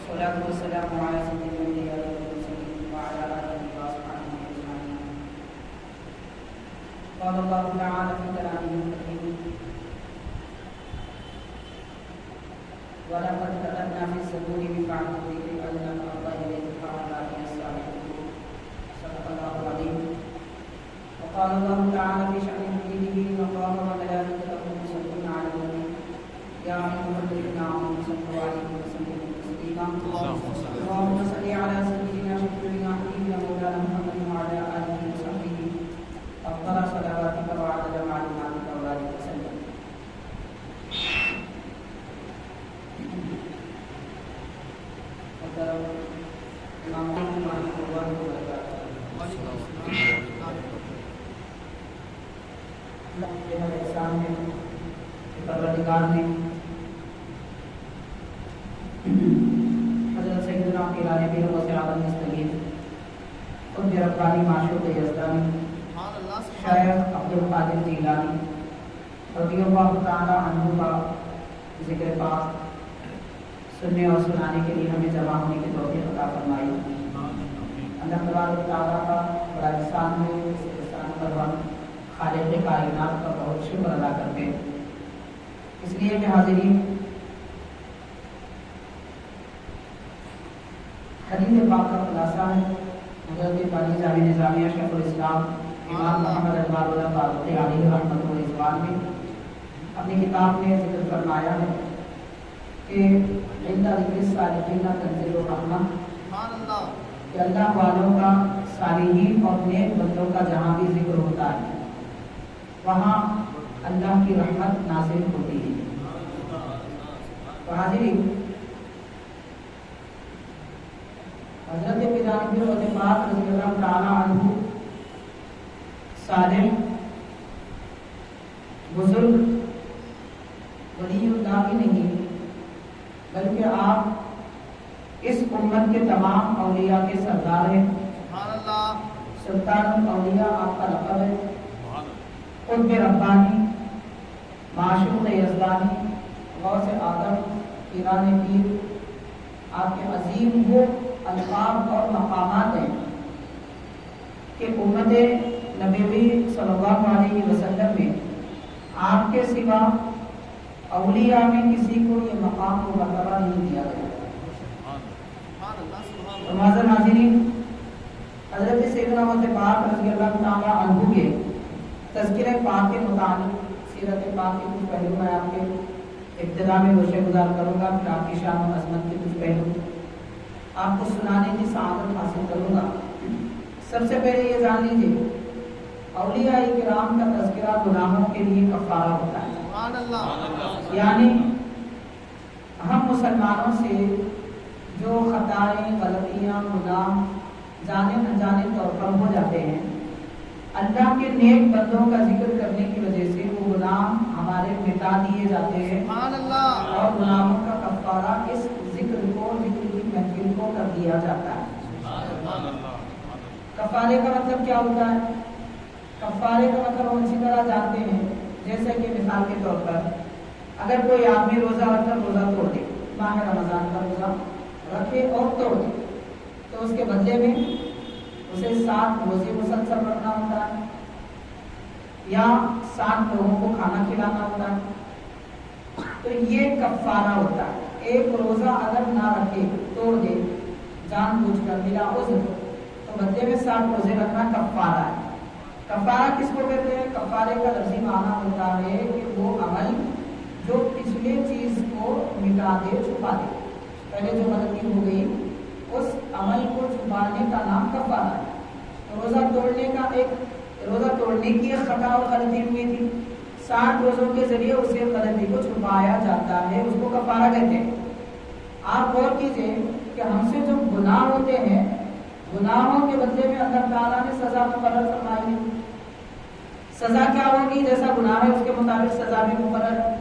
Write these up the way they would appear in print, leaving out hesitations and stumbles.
والصلاة والسلام على سيد الأنبياء والمرسلين وعلى آله وأصحابه أجمعين. قال الله تعالى في كلامه الحكيم: ولقد كتبنا في الزبور من بعد الذكر أن الأرض يرثها عبادي الصالحون. صدق الله العظيم. وقال الله تعالى في شأن حبيبه: إن الله وملائكته يصلون على النبي يا أيها الذين آمنوا صلوا عليه وسلموا تسليما. اللهم صل على سيدنا شفيعنا حبيبنا مولانا محمد وعلى آله وصحبه أفضل صلواتك وعدد معلوماتك وبارك وسلم. امام رحمۃ اللہ وبرکاتہ. اللہ کے احسان ہے کہ پروردگار نے حضرت سیدنا پیران پیر غوث اعظم دستگیر قطب ربانی معشوق یزدانی شیخ عبدالقادر جیلانی رضی اللہ تعالی عنہ کا ذکر پاک سننے اور سنانے کے لیے ہمیں جمع ہونے کی توفیق عطا فرمائی. اللہ تبارک و تعالیٰ کا بڑا احسان ہے. اس احسان پر ہم خالق کائنات کا بہت شکر ادا کرتے ہیں. اس لیے کہ حاضرین، حدیث پاک کا خلاصہ ہے حضرت بانی جامع نظامیہ شیخ الاسلام امام محمد اقبال اللہ فاروقی علیہ رحمۃ و رضوان نے اپنی کتاب میں ذکر فرمایا ہے کہ عند ذکر الصالحین تنزل الرحمہ، کہ اللہ والوں کا، صالحین اور نیک بندوں کا جہاں بھی ذکر ہوتا ہے وہاں اللہ کی رحمت نازل ہوتی ہے. تو حاضرین، حضرت پیران پیر غوث پاک رضی اللہ تعالی عنہ صالح بزرگ ولی اللہ ہی نہیں بلکہ آپ اس امت کے تمام اولیاء کے سردار ہیں. سلطان الاولیاء آپ کا لقب ہے. قطب ربانی معشوق یزدانی غوث اعظم پیران پیر، آپ کے عظیم وہ القاب اور مقامات ہیں کہ امت نبوی صلی اللہ علیہ وسلم میں آپ کے سوا اولیاء میں کسی کو یہ مقام و مرتبہ نہیں دیا گیا. معزز حاضرین، حضرت سیدنا غوث پاک رضی اللہ تعالی عنہ کے تذکرہ پاک کے متعلق سیرت پاک کے کچھ پہلو میں آپ کے ابتدا میں گوشہ گزار کروں گا، پھر آپ کی شان و عظمت کے کچھ پہلو آپ کو سنانے کی سعادت حاصل کروں گا. سب سے پہلے یہ جان لیجیے، اولیاء کرام کا تذکرہ گناہوں کے لیے کفارہ ہوتا ہے. یعنی ہم مسلمانوں سے جو خطائیں، غلطیاں، گناہ جانے انجانے طور پر ہو جاتے ہیں، اللہ کے نیک بندوں کا ذکر کرنے کی وجہ سے وہ گناہ ہمارے مٹا دیے جاتے ہیں اور گناہوں کا کفارہ اس ذکر کی محفل کو کر دیا جاتا ہے. کفارے کا مطلب کیا ہوتا ہے؟ کفارے کا مطلب ہم اچھی طرح جانتے ہیں. جیسے کہ مثال کے طور پر اگر کوئی آدمی روزہ رکھ کر روزہ توڑ دے، ماہ رمضان کا روزہ رکھے اور توڑ دے، تو اس کے بدلے میں اسے 7 روزے مسلسل رکھنا ہوتا ہے یا 7 لوگوں کو کھانا کھلانا ہوتا ہے. تو یہ کفارہ ہوتا ہے. ایک روزہ اگر نہ رکھے، توڑ دے جان بوجھ کر بلا عذر، تو بدلے میں 7 روزے رکھنا کفارہ ہے. کفارہ کس کو کہتے ہیں؟ کفارے کا لفظی معنی ہوتا ہے کہ وہ عمل جو پچھلے چیز کو مٹا دے، چھپا دے. پہلے جو غلطی ہو گئی اس عمل کو چھپانے کا نام کفارہ ہے. روزہ توڑنے کی ایک خطا اور غلطی ہوئی تھی، 60 روزوں کے ذریعے اسے غلطی کو چھپایا جاتا ہے، اس کو کفارہ کہتے ہیں. آپ غور کیجئے کہ ہم سے جو گناہ ہوتے ہیں، گناہوں کے بدلے میں اللہ تعالیٰ نے سزا مقرر فرمائی ہے. سزا کیا ہوگی؟ جیسا گناہ ہے اس کے مطابق سزا بھی مقرر ہے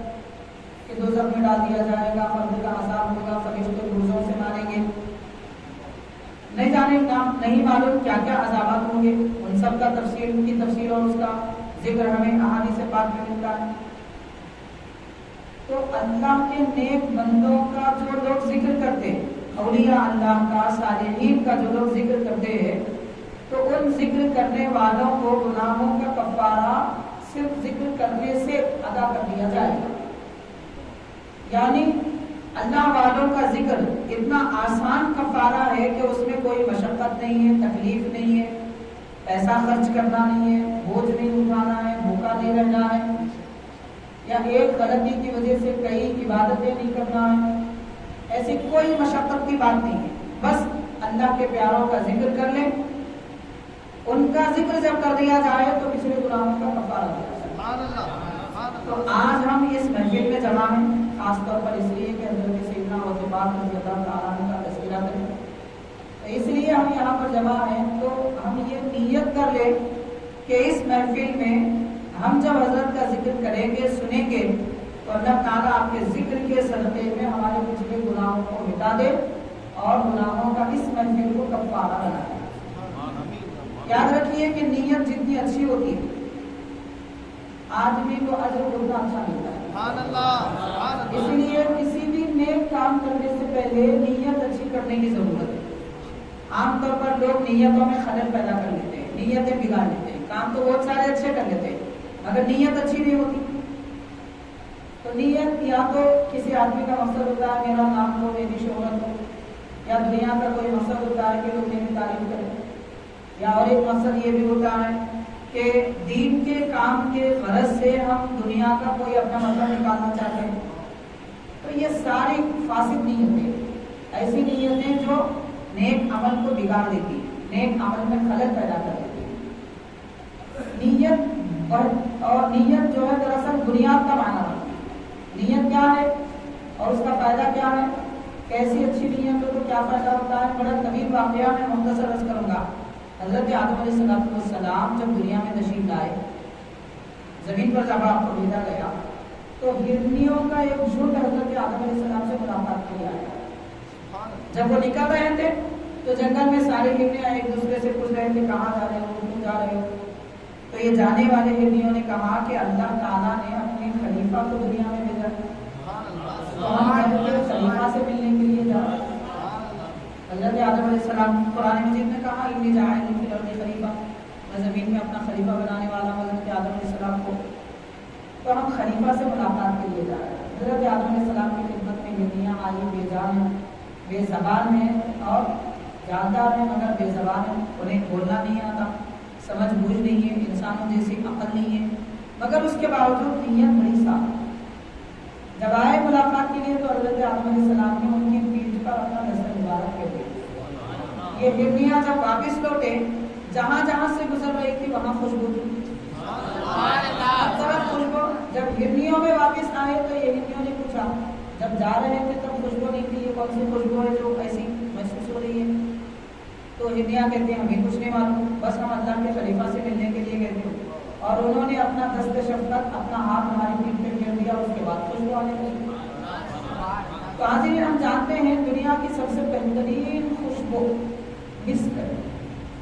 کہ دوزخ میں ڈال دیا جائے گا، مرد کا عذاب ہوگا، فرشتے گرزوں سے ماریں گے، نہیں معلوم کیا کیا عذابات ہوں گے. ان سب کا تفصیل اور اس کا ذکر ہمیں احادیث پاک میں ملتا ہے. تو اللہ کے نیک بندوں کا جو لوگ ذکر کرتے ہیں، اولیاء اللہ کا، صالحین کا جو لوگ ذکر کرتے ہیں تو ان ذکر کرنے والوں کو گناہوں کا کفارہ صرف ذکر کرنے سے ادا کر دیا جائے گا. یعنی اللہ والوں کا ذکر اتنا آسان کفارہ ہے کہ اس میں کوئی مشقت نہیں ہے، تکلیف نہیں ہے، پیسہ خرچ کرنا نہیں ہے، بوجھ نہیں اٹھانا ہے، بھوکا نہیں رہنا ہے، یا ایک غلطی کی وجہ سے کئی عبادتیں نہیں کرنا ہے. ایسی کوئی مشقت کی بات نہیں ہے. بس اللہ کے پیاروں کا ذکر کر لیں. ان کا ذکر جب کر دیا جائے تو پچھلے گناہوں کا کفارہ دیا جائے. تو آج ہم اس محفل میں جمع ہیں خاص طور پر اس لیے کہ حضرت سیدنا عثمان رضی اللہ تعالیٰ عنہ کا تذکرہ کریں. تو اس لیے ہم یہاں پر جمع ہیں. تو ہم یہ نیت کر لیں کہ اس محفل میں ہم جب حضرت کا ذکر کریں گے، سنیں گے، تو اللہ تعالیٰ آپ کے ذکر کے صدقے میں ہمارے پچھلے گناہوں کو مٹا دے اور گناہوں کا اس محفل کو کفارہ بنا دے. یاد رکھیے کہ نیت جتنی اچھی ہوتی ہے آدمی کو اجر اتنا اچھا ملتا ہے. اس لیے کسی بھی نیک کام کرنے سے پہلے نیت اچھی کرنے کی ضرورت ہے. عام طور پر لوگ نیتوں میں خلل پیدا کر لیتے ہیں، نیتیں بگاڑ لیتے ہیں. کام تو بہت سارے اچھے کر لیتے ہیں مگر نیت اچھی نہیں ہوتی. تو نیت یا تو کسی آدمی کا مقصد ہوتا ہے میرا نام ہو، میری شہرت ہو، یا دنیا کا کوئی مقصد ہوتا ہے کہ لوگ میری تعریف کریں، یا اور ایک مقصد یہ بھی ہوتا ہے کہ دین کے کام کے غرض سے ہم دنیا کا کوئی اپنا مطلب نکالنا چاہتے ہیں. تو یہ ساری فاسد نیتیں، ایسی نیتیں جو نیک عمل کو بگاڑ دیتی ہیں، نیک عمل میں خلل پیدا کر دیتی ہیں. نیت اور نیت جو ہے دراصل بنیاد کا معنی رکھتی ہے. نیت کیا ہے اور اس کا فائدہ کیا ہے، کیسی اچھی نیت ہو تو کیا فائدہ ہوتا ہے. بڑا طویل واقعہ میں مختصر عرض کروں گا. حضرت آدم علیہ السلام جب دنیا میں تشریف لائے، زمین پر جب آپ کو بھیجا گیا تو ہرنیوں کا ایک جھنڈ حضرت آدم علیہ السلام سے ملاقات کے لیے آیا. جب وہ نکل رہے تھے تو جنگل میں سارے ہرنیاں ایک دوسرے سے پوچھ رہے تھے کہاں جا رہے ہو، کیوں جا رہے ہو. تو یہ جانے والے ہرنیوں نے کہا کہ اللہ تعالیٰ نے اپنے خلیفہ کو دنیا میں بھیجا، تو ہم خلیفہ سے ملنے کے لیے جا رہے ہیں. حضرت آدم علیہ السلام قرآن مجید میں کہا انی جاعل فی الارض خلیفہ، میں زمین میں اپنا خلیفہ بنانے والا ہوں حضرت آدم علیہ السلام کو. تو ہم خلیفہ سے ملاقات کے لیے جا رہے ہیں. حضرت آدم علیہ السلام کی خدمت میں ہرنیاں آئی، بے جان ہیں، بے زبان ہیں اور جاندار ہیں مگر بے زبان ہیں. انہیں بولنا نہیں آتا، سمجھ بوجھ نہیں ہے، انسانوں جیسی عقل نہیں ہے، مگر اس کے باوجود نیت بڑی صاف ہے. جب آئے ملاقات کے لیے تو حضرت آدم علیہ السلام نے ان کی پیٹھ پر اپنا دستر مبارک کر دیا. یہ ہرنیاں جب واپس لوٹے، جہاں جہاں سے گزر رہی تھی وہاں خوشبو تھی. ہر طرف خوشبو. جب ہرنیوں میں واپس آئے تو یہ ہرنیوں نے پوچھا، جب جا رہے تھے تب خوشبو نہیں تھی، یہ کون سی خوشبو ہے جو ایسی محسوس ہو رہی ہے. تو ہرنیاں کہتے ہیں ہمیں کچھ نہیں معلوم، بس ہم اللہ کے خلیفہ سے ملنے کے لیے گئے تھے. اور انہوں نے اپنا دست شفقت اپنا ہاتھ ہماری پیٹھ پہ پھیر دیا، اس کے بعد خوشبو آنے لگی. تو حاضرین ہم جانتے ہیں دنیا کی سب سے بہترین خوشبو مسک ہے،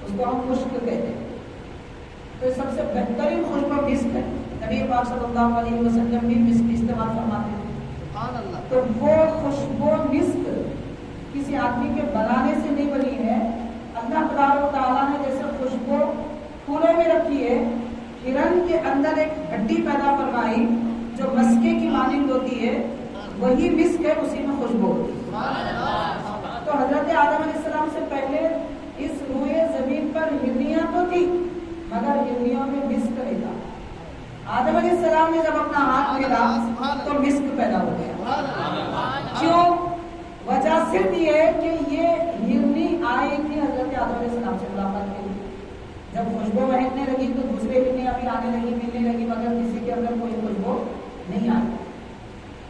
اس کو ہم مشک کہتے ہیں. تو سب سے بہترین خوشبو مسک ہے. نبی پاک صلی اللہ علیہ وسلم بھی مسک استعمال فرماتے ہیں. تو وہ خوشبو مسک کسی آدمی کے بنانے سے نہیں بنی ہے. اللہ تبارک و تعالیٰ نے جیسے خوشبو پھولوں میں رکھی ہے، ہرن کے اندر ایک ہڈی پیدا فرمائی جو مسکے کی مانند ہوتی ہے، وہی مسک ہے، اسی میں خوشبو ہوتی ہے. تو حضرت آدم علیہ السلام سے پہلے اس روئے زمین پر ہرنیاں تو تھی مگر ہرنیوں میں مسک نہیں تھا. آدم علیہ السلام نے جب اپنا ہاتھ پھیلا تو مسک پیدا ہو گیا. کیوں؟ وجہ صرف یہ ہے کہ یہ ہرنی آئی تھی حضرت آدم علیہ السلام سے ملاقات کے لیے. جب خوشبو بہنے لگی تو دوسرے ہرنیاں بھی آنے لگی، ملنے لگی، مگر کسی کے اندر کوئی خوشبو نہیں آئی.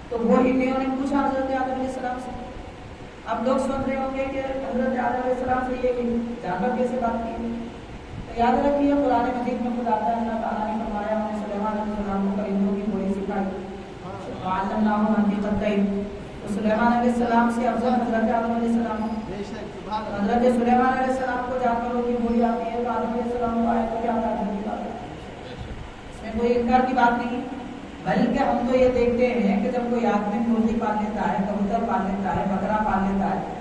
تو وہ ہرنیوں نے پوچھا حضرت آدم علیہ السلام سے. اب لوگ سن رہے ہوں گے کہ حضرت آدم علیہ السلام سے یہ جانور کیسے بات کی. تو یاد رکھیے قرآن مجید میں خود آتا ہے اللہ تعالیٰ نے فرمایا ہم نے سلیمان علیہ السلام کو پرندوں کی بولی سکھائی، وعلمناہ منطق الطیر. تو سلیمان علیہ السلام سے افضل حضرت آدم علیہ السلام. حضرت سلیمان علیہ السلام کو جانوروں کی بولی آتی ہے تو آدم علیہ السلام کو آئے تو کیا تعجب کی بات ہے، اس میں کوئی انکار کی بات نہیں. بلکہ ہم تو یہ دیکھتے ہیں کہ جب کوئی آدمی مرغی پال لیتا ہے، کبوتر پال لیتا ہے، بکرا پال لیتا ہے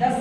10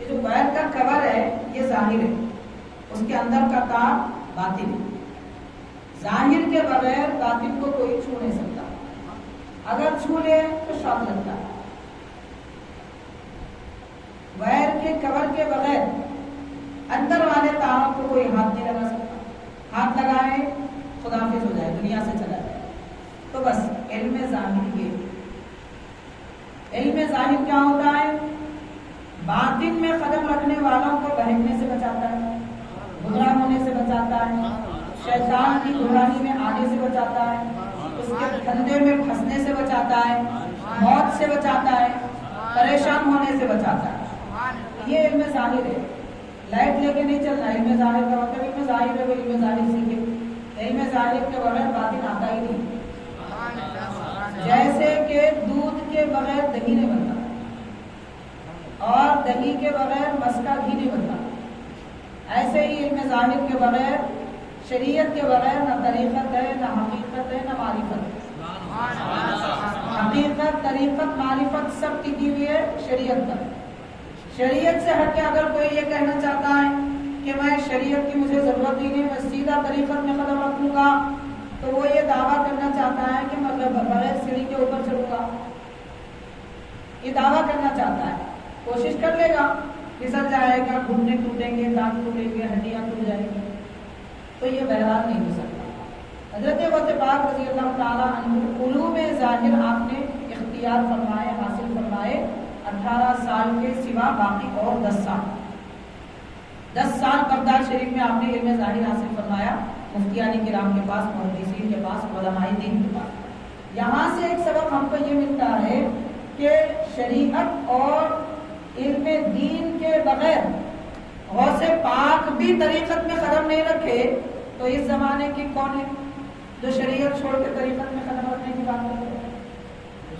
یہ جو ویر کا کور ہے یہ ظاہر ہے، اس کے اندر کا تار باطن ہے. ظاہر کے بغیر باطن کو کوئی چھو نہیں سکتا، اگر چھو لے تو شاک لگتا ہے. ویر کے کور کے بغیر اندر والے تاروں کو کوئی ہاتھ نہیں لگا سکتا. ہاتھ لگائے خداحافظ ہو جائے، دنیا سے چلا جائے. تو بس علم ظاہر یہ، علم ظاہر کیا ہوتا ہے؟ باطن میں قدم رکھنے والوں کو بہکنے سے بچاتا ہے، گمراہ ہونے سے بچاتا ہے، شیطان کی گمراہی میں آنے سے بچاتا ہے، اس کے دھندے میں پھنسنے سے بچاتا ہے، موت سے بچاتا ہے، پریشان ہونے سے بچاتا ہے. یہ علم ظاہر ہے. لائٹ لے کے نہیں چلنا. علم ظاہر کا مطلب علم ظاہر ہے، وہ علم ظاہر سیکھے. علم ظاہر کے بغیر باطن آتا ہی نہیں. جیسے کہ دودھ کے بغیر دہی نہیں بنتا اور دہی کے بغیر مسکا گھی نہیں بنتا، ایسے ہی علم ظاہر کے بغیر، شریعت کے بغیر نہ طریقت ہے، نہ حقیقت ہے، نہ معرفت ہے. حقیقت، طریقت، معرفت سب ٹکی ہوئی ہے شریعت پر. شریعت سے ہٹ کے اگر کوئی یہ کہنا چاہتا ہے کہ میں شریعت کی مجھے ضرورت ہی نہیں، میں سیدھا طریقت میں قدم رکھوں گا، تو وہ یہ دعویٰ کرنا چاہتا ہے کہ مطلب بغیر سیڑھی کے اوپر چڑھوں گا. یہ دعویٰ کرنا چاہتا ہے، کوشش کر لے گا، پھسل جائے گا، گھٹنے ٹوٹیں گے، دانت ٹوٹیں گے، ہڈیاں ٹوٹ جائیں گی. تو یہ بہرحال نہیں ہو سکتا. حضرت غوث پاک رضی اللہ تعالیٰ عنہ علوم ظاہر آپ نے اختیار فرمائے، حاصل فرمائے 18 سال کے سوا باقی اور 10 سال بغداد شریف میں آپ نے علم ظاہر حاصل فرمایا، مفتیان کرام کے پاس، محدثین کے پاس، علماء دین کے پاس. یہاں سے ایک سبق ہم کو یہ ملتا ہے کہ شریعت اور علم دین کے بغیر غوث پاک بھی طریقت میں قدم نہیں رکھے تو اس زمانے کی کون ہے جو شریعت چھوڑ کے طریقت میں قدم رکھنے کی بات کرتے ہیں؟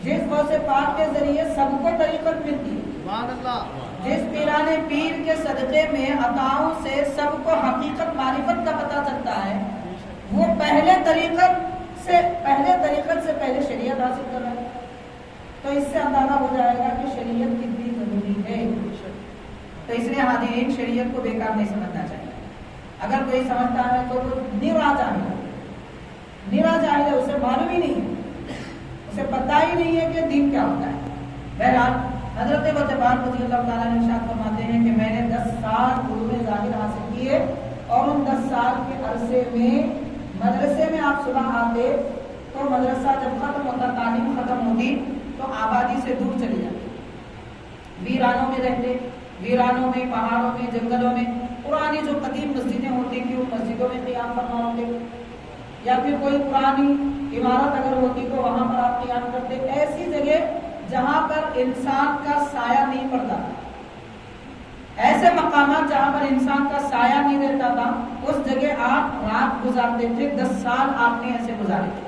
جس غوث پاک کے ذریعے سب کو طریقت ملتی ہے، جس پیرانے پیر کے صدقے میں عطاؤں سے سب کو حقیقت معرفت کا پتہ چلتا ہے، وہ پہلے طریقت سے پہلے شریعت حاصل کر رہے ہیں. تو اس سے اندازہ ہو جائے گا کہ شریعت کتنی ضروری ہے. تو اس لیے حاضرین شریعت کو بیکار نہیں سمجھنا چاہیے. اگر کوئی سمجھتا ہے تو وہ نرا جاہل ہے، اسے معلوم ہی نہیں ہے، اسے پتہ ہی نہیں ہے کہ دین کیا ہوتا ہے. بہرحال حضرت غوث پاک رضی اللہ تعالیٰ نے ارشاد فرماتے ہیں کہ میں نے 10 سال علوم ظاہر حاصل کیے، اور ان 10 سال کے عرصے میں مدرسے میں آپ صبح آتے تو مدرسہ جب ختم ہوتا، تعلیم ختم ہوتی تو آبادی سے دور چلے جاتے، ویرانوں میں رہتے، ویرانوں میں، پہاڑوں میں، جنگلوں میں. پرانی جو قدیم مسجدیں ہوتی تھیں ان مسجدوں میں قیام فرما ہوتے، یا پھر کوئی پرانی عمارت اگر ہوتی تو وہاں پر آپ قیام کرتے. ایسی جگہ جہاں پر انسان کا سایہ نہیں پڑتا، ایسے مقامات جہاں پر انسان کا سایہ نہیں رہتا تھا، اس جگہ آپ رات گزارتے تھے. 10 سال آپ نے ایسے گزارے تھے.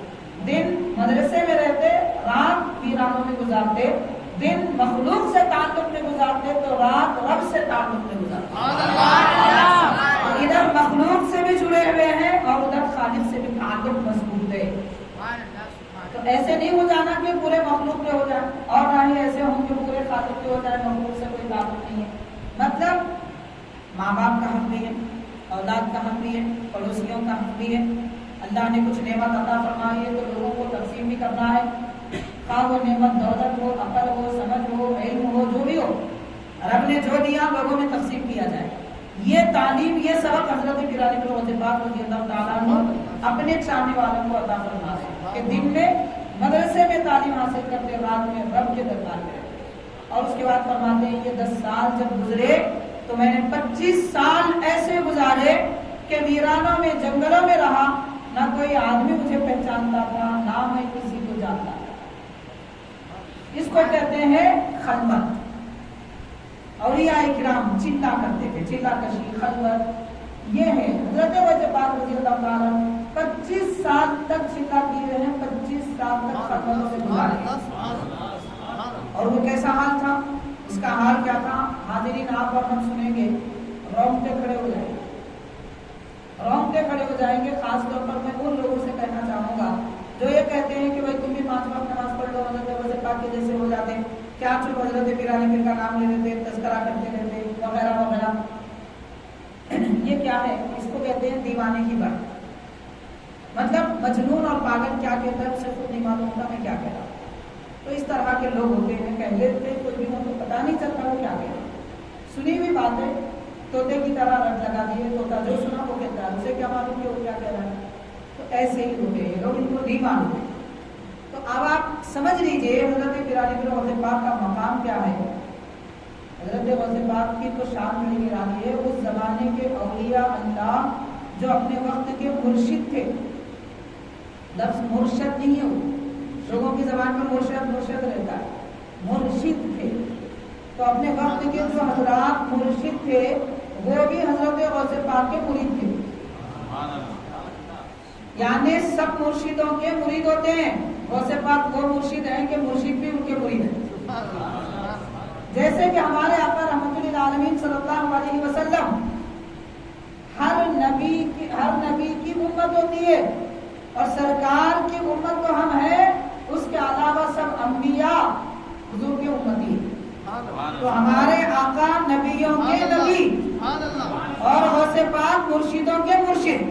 دن مدرسے میں رہتے، رات ویرانوں میں گزارتے. دن مخلوق سے تعلق میں گزارتے تو رات رب سے تعلق میں گزارتے. ادھر مخلوق سے بھی جڑے ہوئے ہیں اور ادھر خالق سے بھی تعلق مضبوط ہے. تو ایسے نہیں ہو جانا کہ پورے مخلوق کے ہو جائے، اور نہ ہی ایسے ہوں کہ پورے خالق کے ہو جائے، مخلوق سے کوئی تعلق نہیں ہے. مطلب ماں باپ کا حق بھی ہے، اولاد کا حق بھی ہے، پڑوسیوں کا حق بھی ہے. اللہ نے کچھ نعمت عطا فرمائی ہے تو لوگوں کو تقسیم بھی کرنا ہے، خواہ وہ نعمت دولت ہو، عقل ہو، سمجھ ہو، علم ہو، جو بھی ہو، رب نے جو دیا لوگوں میں تقسیم کیا جائے. یہ تعلیم، یہ سبق حضرت پیرانے غوث پاک رضی اللہ تعالیٰ عنہ اپنے چاہنے والوں کو عطا فرماتے ہیں کہ دن میں مدرسے میں تعلیم حاصل کرتے، رات میں رب کے دربار میں رہتے. اور اس کے بعد فرماتے ہیں یہ 10 سال جب گزرے تو میں نے 25 سال ایسے گزارے کہ ویرانوں میں، جنگلوں میں رہا، نہ کوئی آدمی مجھے پہچانتا تھا، نہ میں کسی کو جانتا تھا. اس کو کہتے ہیں خلوت. اولیاء کرام چلا کرتے تھے، چلا کشی، خلوت، یہ ہے. حضرت غوث پاک رضی اللہ تعالیٰ 25 سال تک چلا کیے ہیں، 25 سال تک خلوتوں سے گزارے. اور وہ کیسا حال تھا، اس کا حال کیا تھا، حاضرین آپ اور ہم سنیں گے، رونگٹے کھڑے ہو جائیں گے، رونگٹے کھڑے ہو جائیں گے. خاص طور پر میں ان لوگوں سے کہنا چاہوں گا جو یہ کہتے ہیں کہ بھائی تم بھی 5 وقت نماز پڑھ لو، حضرت غوث پاک کے جیسے ہو جاتے. کیا چپ حضرت پیرانے پیر کا نام لے لیتے، تذکرہ کرتے رہتے، وغیرہ وغیرہ. یہ کیا ہے؟ اس کو کہتے ہیں دیوانے کی بات. مطلب مجنون اور پاگل کیا کہتا ہے اسے خود نہیں معلوم ہوتا میں کیا کہہ رہا ہوں. تو اس طرح کے لوگ ہوتے ہیں، کہہ لیتے ہیں کوئی بھی ہو تو پتہ نہیں چلتا وہ کیا کہہ رہا ہے. سنی ہوئی بات ہے طوطے کی طرح رٹ لگا دیے، طوطا جو سنا وہ کہتا ہے، اسے کیا معلوم کہ وہ کیا کہہ رہا ہے. تو ایسے ہی ہوتے ہیں لوگ، ان کو نہیں معلوم ہے. تو اب آپ سمجھ لیجئے حضرت پیرانی پیر غوث پاک کا مقام کیا ہے. حضرت غوث پاک کی تو شان میں نگرانی ہے. اس زمانے کے اولیاء اللہ جو اپنے وقت کے مرشد تھے، لفظ مرشد نہیں ہے، لوگوں کی زبان میں مرشد رہتا ہے، مرشد تھے. تو اپنے وقت کے جو حضرات مرشد تھے وہ بھی حضرت غوث پاک کے مرید تھے. یعنی سب مرشدوں کے مرید ہوتے ہیں. غوث پاک وہ مرشد ہیں کہ مرشد بھی ان کے مرید ہیں. جیسے کہ ہمارے آقا رحمت للعالمین صلی اللہ علیہ وسلم ہر نبی کی امت ہوتی ہے اور سرکار کی امت تو ہم ہیں، اس کے علاوہ سب انبیاء حضور کے امتی ہیں. تو ہمارے آقا نبیوں کے نبی اور غوث پاک مرشدوں کے مرشد.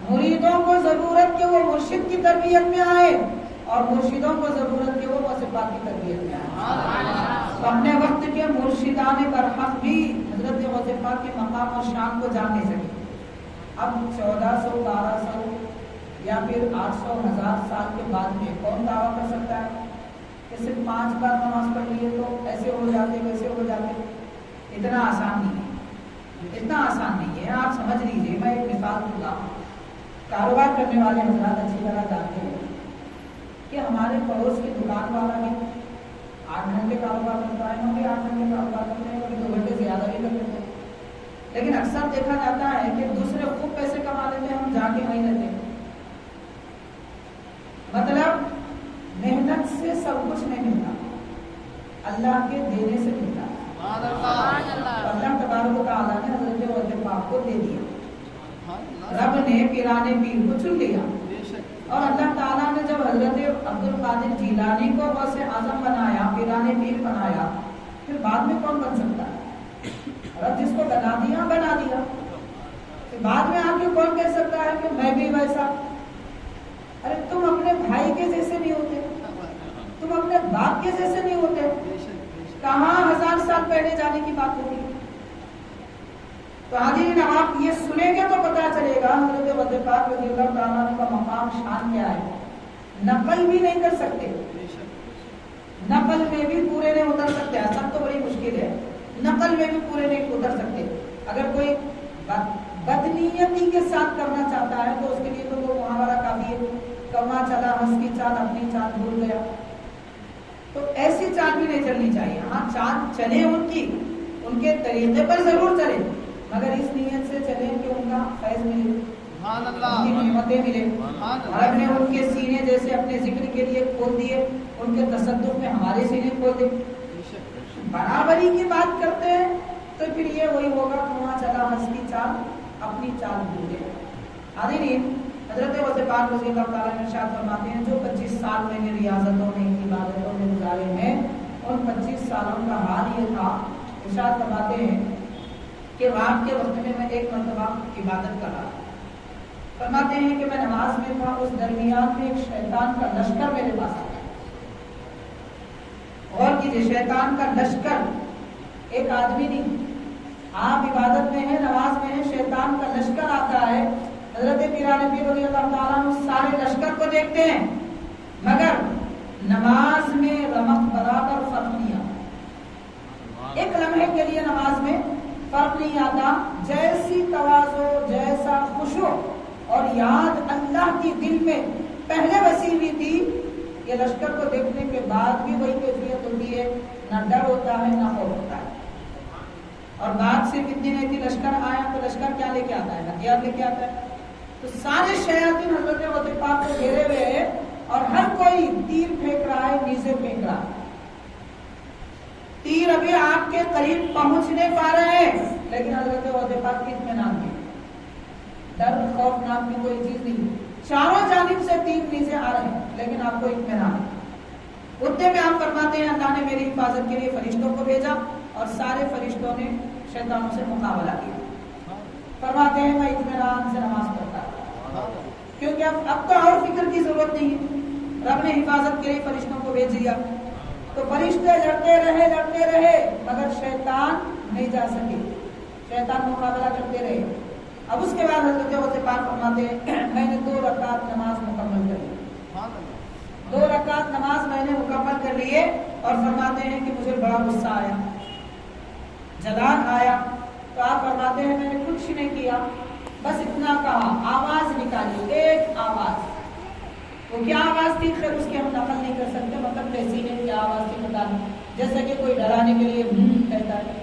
مریدوں کو ضرورت کہ وہ مرشد کی تربیت میں آئے اور مرشدوں کو ضرورت کہ وہ غوث پاک کی تربیت میں آئے. تو اپنے وقت کے مرشدان برحق بھی حضرت غوث پاک کے مقام اور شان کو جان نہیں سکے. اب 1400 1200 یا پھر 800 1000 سال کے بعد میں کون دعویٰ کر سکتا ہے کہ صرف 5 بار نماز پڑھ لیے تو ایسے ہو جاتے ویسے ہو جاتے؟ اتنا آسان نہیں ہے، اتنا آسان نہیں ہے. آپ سمجھ لیجیے، میں ایک مثال دوں گا. کاروبار کرنے والے حضرات اچھی طرح جانتے ہیں کہ ہمارے پڑوس کی دکان والا بھی 8 گھنٹے کاروبار کرتا ہے، ہم بھی 8 گھنٹے کاروبار کرتے ہیں، کبھی 2 گھنٹے زیادہ بھی کر لیتے ہیں. لیکن اکثر دیکھا جاتا ہے کہ دوسرے خوب پیسے کما لیتے ہیں، ہم جا کے وہیں رہتے ہیں. مطلب محنت سے سب کچھ نہیں ملتا، اللہ کے دینے سے ملتا ہے. اللہ تبارک و تعالیٰ نے حضرت غوث پاک کو دے دیا، رب نے پیرانے پیر کو چن لیا. اور اللہ تعالیٰ نے جب حضرت عبد القادر جیلانی کو غوث اعظم بنایا، پیرانے پیر بنایا، پھر بعد میں کون بن سکتا ہے؟ رب جس کو بنا دیا. پھر بعد میں آ کے کون کہہ سکتا ہے کہ میں بھی ویسا؟ ارے تم اپنے بھائی کے جیسے نہیں ہوتے، تم اپنے باپ کے جیسے نہیں ہوتے، کہاں 1000 سال پہلے جانے کی بات ہوتی ہے. تو حاضرین آپ یہ سنیں گے تو پتہ چلے گا حضرت غوث پاک رضی اللہ تعالیٰ عنہ کا مقام شان کیا ہے. نقل بھی نہیں کر سکتے، نقل میں بھی پورے نہیں اتر سکتے. سب تو بڑی مشکل ہے، نقل میں بھی پورے نہیں اتر سکتے. اگر کوئی بدنیتی کے ساتھ کرنا چاہتا ہے تو اس کے لیے تو وہ محاورہ کافی ہے، کما چلا ہنس کی چال اپنی چال بھول گیا. تو ایسی چال بھی نہیں چلنی چاہیے. ہاں چال چلے ان کے طریقے پر ضرور چلے، مگر اس نیت سے چلے کہ ان کا فیض ملے، ان کی نعمتیں ملے. رب نے ان کے سینے جیسے اپنے ذکر کے لیے کھول دیے، ان کے تصدق میں ہمارے سینے کھول دے. برابری کی بات کرتے ہیں تو پھر یہ وہی ہوگا کہ وہاں چلا ہنس کی چال اپنی چال بھول گئے. حاضرین حضرت غوث پاک رضی اللہ تعالیٰ نے ارشاد فرماتے ہیں جو 25 سال میں نے ریاضتوں میں عبادتوں میں گزارے ہیں، ان 25 سالوں کا حال یہ تھا. ارشاد فرماتے ہیں کہ رات کے وقت میں ایک مرتبہ عبادت کر رہا تھا. فرماتے ہیں کہ میں نماز میں تھا، اس درمیان میں ایک شیطان کا لشکر میرے پاس آیا. اور کیجیے، شیطان کا لشکر، ایک آدمی نہیں. آپ عبادت میں ہیں، نماز میں ہیں، شیطان کا لشکر آتا ہے. حضرت پیرانے پیر رضی اللہ تعالیٰ عنہ سارے لشکر کو دیکھتے ہیں، مگر نماز میں رمق برابر فرق نہیں آتا. ایک لمحے کے لیے نماز میں فرق نہیں آتا. جیسی تواضع، جیسا خشوع اور یاد اللہ کی دل میں پہلے بسی ہوئی تھی، یہ لشکر کو دیکھنے کے بعد بھی وہی کیفیت ہوتی ہے. نہ ڈر ہوتا ہے نہ خوف ہوتا ہے. اور بات صرف اتنی نہیں تھی، لشکر آیا تو لشکر کیا لے کے آتا ہے؟ ہتھیار لے کے آتا ہے. تو سارے شیاطین حضرت غوث پاک کو گھیرے ہوئے ہیں اور ہر کوئی تیر پھینک رہا ہے، نیزے پھینک رہا ہے. تیر ابھی آپ کے قریب پہنچ نہیں پا رہے ہیں، لیکن حضرت غوث پاک کی اطمینان ہے. ڈر خوف نام کی کوئی چیز نہیں. چاروں جانب سے تیر نیزے آ رہے ہیں، لیکن آپ کو اطمینان ہے. اتنے میں آپ فرماتے ہیں اللہ نے میری حفاظت کے لیے فرشتوں کو بھیجا اور سارے فرشتوں نے شیطانوں سے مقابلہ کیا. فرماتے ہیں میں اطمینان سے نماز پڑھتا ہوں کیونکہ اب تو اور فکر کی ضرورت نہیں ہے. رب نے حفاظت کے لیے فرشتوں کو بھیج دیا. تو فرشتے لڑتے رہے مگر شیطان نہیں جا سکے. شیطان مقابلہ کرتے رہے. اب اس کے بعد حضرت غوث پاک فرماتے ہیں میں نے 2 رکعت نماز مکمل کر لی. 2 رکعت نماز میں نے مکمل کر لیے اور فرماتے ہیں کہ مجھے بڑا غصہ آیا, جلال آیا. تو آپ فرماتے ہیں میں نے کچھ نہیں کیا, بس اتنا کہا, آواز نکالی, ایک آواز. وہ کیا آواز تھی خیر اس کی ہم نقل نہیں کر سکتے, مطلب کیسی ہے کیا آواز تھی پتا نہیں, جیسے کہ کوئی ڈرانے کے لیے کہتا ہے.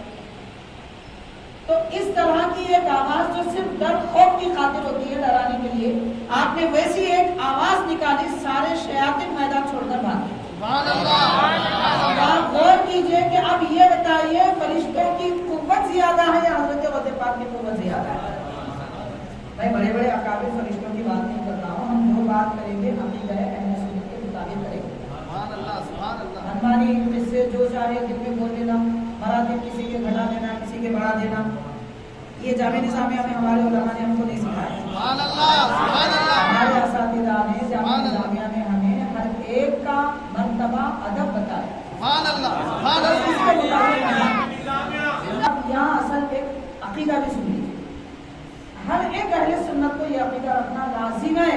تو اس طرح کی ایک آواز جو صرف ڈر خوف کی خاطر ہوتی ہے ڈرانے کے لیے, آپ نے ویسی ایک آواز نکالی, سارے شیاطین میدان چھوڑ کر بھاگے. آپ غور کیجئے کہ اب یہ بتائیے فرشتوں کی قوت زیادہ ہے یا حضرت غوث پاک کی قوت زیادہ ہے؟ میں بڑے بڑے اکابر فرشتوں کی بات نہیں کر رہا ہوں, ہم جو بات کریں گے عقیدہ اہل سنت کے مطابق کریں گے. منمانی اس سے جو چاہے دل میں بول دینا, مراتب کسی کے گھٹا دینا, کسی کے بڑھا دینا, یہ جامع نظامیہ میں ہمارے علماء نے ہم کو نہیں سکھایا. ہمارے اساتذہ نے جامع نظامیہ میں ہمیں ہر ایک کا مرتبہ ادب بتایا. یہاں اصل ایک عقیدہ بھی سن لیجیے. ہر ایک اہل سنت کو یہ عقیدہ رکھنا لازم ہے.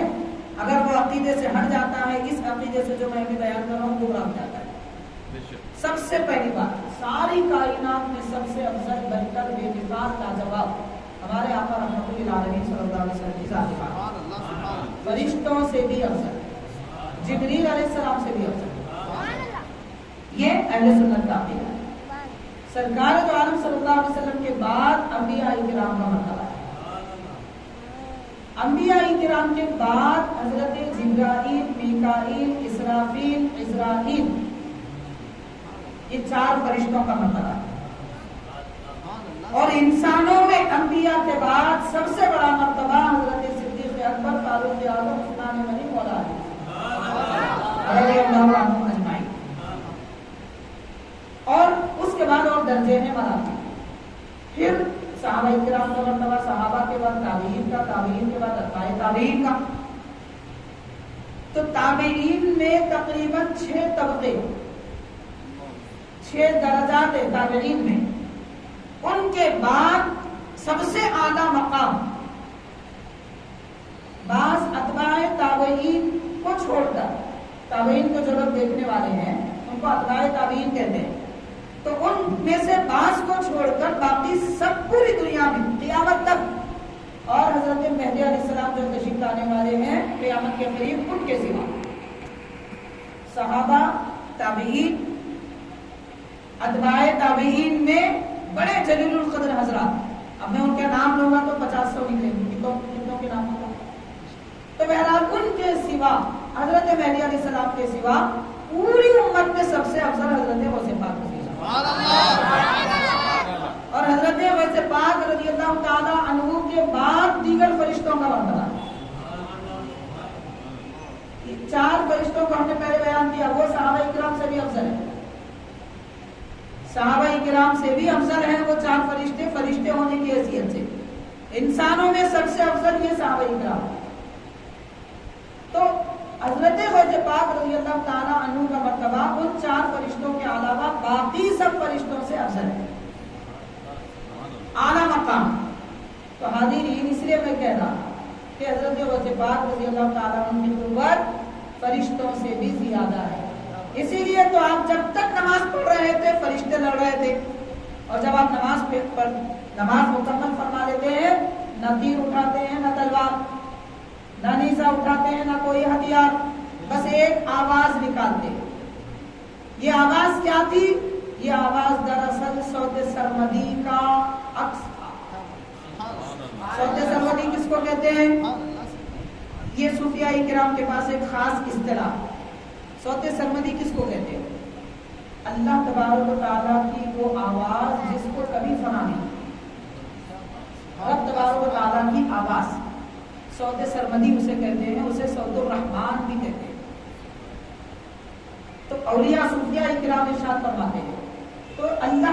اگر وہ عقیدے سے ہٹ جاتا ہے, اس عقیدے سے جو میں ابھی بیان کر رہا ہوں, گمراہ ہو جاتا ہے. سب سے پہلی بات, ساری کائنات میں سب سے افضل, بہتر, بے مثال, لاجواب ہمارے آقا رحمت للعالمین صلی اللہ علیہ وسلم کی ذات پاک. فرشتوں سے بھی افضل, جبریل علیہ السلام سے بھی افضل. یہ اہل سنت کا عقیدہ ہے. سرکار دو عالم صلی اللہ علیہ وسلم کے بعد انبیاء کرام کا مرتبہ ہے. انبیاء کرام کے بعد حضرت جبرائیل, میکائیل, اسرافیل, عزرائیل, یہ 4 فرشتوں کا مرتبہ ہے. اور انسانوں میں انبیاء کے بعد سب سے بڑا مرتبہ حضرت صدیق اکبر, فاروق اعظم, عثمان غنی, مولا علی رضی اللہ عنہم اجمعین. اور اس کے بعد اور درجے ہیں مراتب. پھر صحابہ کرام کا مرتبہ, صحابہ کے بعد تابعین کا, تابعین کے بعد اتباع تابعین کا. تو تابعین میں تقریباً 6 طبقے, 6 درجات ہیں تابعین میں. ان کے بعد سب سے اعلیٰ مقام بعض اتباع تابعین کو چھوڑ کر, تابعین کو جو لوگ دیکھنے والے ہیں ان کو اتباع تابعین کہتے ہیں, تو ان میں سے بعض کو چھوڑ کر باقی سب پوری دنیا میں قیامت تک, اور حضرت مہدی علیہ السلام جو تشریف لانے والے ہیں قیامت کے قریب, ان کے سوا صحابہ, تابعین, اتباع تابعین میں بڑے جلیل القدر حضرات, اب میں ان کے نام لوں گا تو 50 نکلیں گے, کتنوں کے نام ہوگا. تو بہرحال ان کے سوا, حضرت مہدی علیہ السلام کے سوا پوری امت میں سب سے افضل حضرت غوث پاک رضی اور حضرت غوث پاک رضی اللہ تعالی عنہ کے بعد دیگر فرشتوں کا مرتبہ ہے. 4 فرشتوں کو ہم نے پہلے بیان کیا, وہ صحابہ کرام سے بھی افضل ہے. صحابہ کرام سے بھی افضل ہیں وہ 4 فرشتے, فرشتے ہونے کی حیثیت سے. انسانوں میں سب سے افضل یہ صحابہ کرام. تو حضرت غوث پاک رضی اللہ تعالی عنہ کا مرتبہ ان 4 فرشتوں کے علاوہ باقی سب فرشتوں سے افضل ہے, اعلیٰ مقام. تو حاضرین, اس لیے میں کہہ رہا کہ حضرت غوث پاک رضی اللہ تعالی عنہ کی قوت فرشتوں سے بھی زیادہ ہے. اسی لیے تو آپ جب تک نماز پڑھ رہے تھے فرشتے لڑ رہے تھے, اور جب آپ نماز مکمل فرما لیتے ہیں, نہ تیر اٹھاتے ہیں, نہ تلوار, نہ نیزہ اٹھاتے ہیں, نہ کوئی ہتھیار, بس ایک آواز نکالتے. یہ آواز کیا تھی؟ یہ آواز دراصل صوت سرمدی کا عکس تھا. صوت سرمدی کس کو کہتے ہیں؟ یہ صوفیاء کرام کے پاس ایک خاص اصطلاح. صوت سرمدی کس کو کہتے ہیں؟ اللہ تبارک و تعالیٰ کی وہ آواز جس کو کبھی فنا نہیں. رب تبارک و تعالیٰ کی آواز صوت سرمدی اسے کہتے ہیں, اسے صوت الرحمان بھی کہتے ہیں. تو اولیاء صوفیاء کرام ارشاد فرماتے ہیں, تو اللہ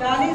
40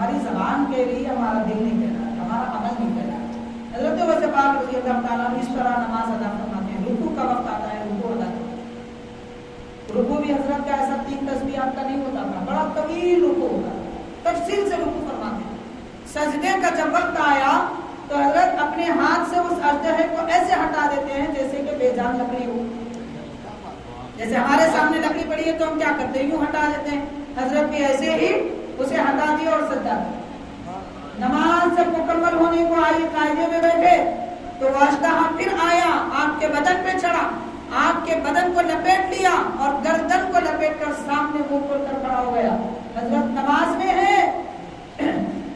ہماری زبان کہہ رہی ہے، ہمارا دل نہیں کہہ رہا، ہمارا عمل نہیں کہہ رہا۔ حضرت ویسے پاک رضی اللہ تعالیٰ عنہ اس طرح نماز ادا فرماتے ہیں، رکوع کا وقت آتا ہے رکوع ادا کرتے ہیں۔ رکوع بھی حضرت کا ایسا 3 تسبیحات کا نہیں ہوتا تھا، بڑا طویل رکوع ہوتا تھا، تفصیل سے رکوع فرماتے ہیں۔ سجدے کا جب وقت آیا تو حضرت اپنے ہاتھ سے اس اژدہے کو ایسے ہٹا دیتے ہیں جیسے کہ بے جان لکڑی ہو۔ جیسے ہمارے سامنے لکڑی پڑی ہے تو ہم کیا کرتے ہیں، یوں ہٹا دیتے ہیں، حضرت بھی ایسے ہی اسے ہٹا دیا اور سجدہ کیا۔ نماز جب مکمل ہونے کو آئی، قاعدے میں بیٹھے تو وہ اژدہا پھر آیا، آپ کے بدن پہ چڑھا، آپ کے بدن کو لپیٹ لیا اور گردن کو لپیٹ کر سامنے منہ کھول کر کھڑا ہو گیا۔ حضرت نماز میں ہے،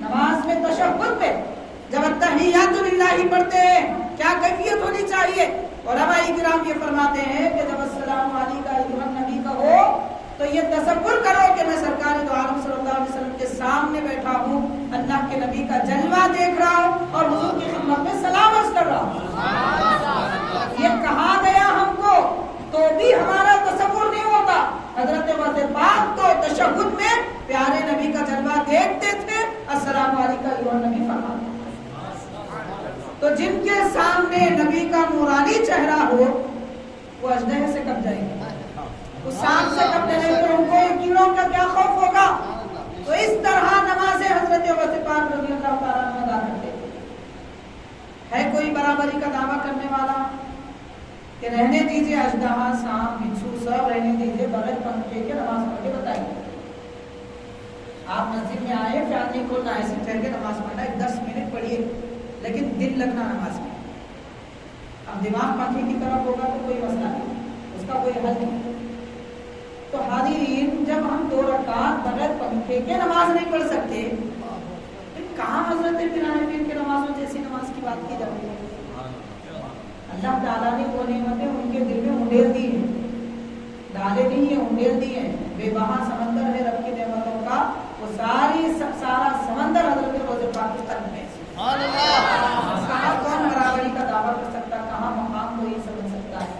نماز میں تشہد میں جب التحیات للہ پڑھتے ہیں کیا کیفیت ہونی چاہیے؟ علماء کرام یہ فرماتے ہیں کہ جب السلام علیکم ایھا النبی کا ہو تو یہ تصور کرو کہ میں سرکار دو عالم صلی اللہ علیہ وسلم کے سامنے بیٹھا ہوں، اللہ کے نبی کا جلوہ دیکھ رہا ہوں اور حضور کی خدمت میں سلام عرض کر رہا ہوں۔ یہ کہا گیا ہم کو تو بھی ہمارا تصور نہیں ہوتا۔ حضرت واسع پاک تو تشہد میں پیارے نبی کا جلوہ دیکھتے تھے، السلام علیکم ایھا النبی فرماتے۔ تو جن کے سامنے نبی کا نورانی چہرہ ہو وہ اژدہے سے کب جائیں گے، وہ سانپ سے کب جائیں گے، ان کو کیڑوں کا کیا خوف ہوگا؟ تو اس طرح نماز حضرت واسع پاک رضی اللہ تعالیٰ عنہ ادا کرتے تھے۔ ہے کوئی برابری کا دعویٰ کرنے والا کہ رہنے دیجئے اژدہا، سانپ، بچھو سب رہنے دیجئے، بغیر پنکھے کے نماز پڑھ کے بتائیے۔ آپ مسجد میں آئے، فیان نہیں کھولنا، ایسے ٹھہر کے نماز پڑھنا ہے، 10 منٹ پڑھیے لیکن دل لگنا نماز میں۔ اب دماغ پنکھے کی طرف ہوگا تو کوئی مسئلہ نہیں، اس کا کوئی حل نہیں۔ تو حاضرین، جب ہم 2 رکعت بغیر پنکھے کے نماز نہیں پڑھ سکتے تو کہاں حضرت پیران پیر کے نمازوں جیسی نماز کی بات کی جاتی ہے؟ اللہ تعالیٰ نے وہ نعمتیں ان کے دل میں انڈیل دی ہیں، ڈالے نہیں ہیں، انڈیل دی ہیں۔ بے بہا سمندر ہے رب کی نعمتوں کا، وہ سارا سمندر حضرت روضہ پاک کے قلب میں۔ کہاں کون برابری کا دعویٰ کر سکتا، کہاں مقام کو یہ سمجھ سکتا ہے؟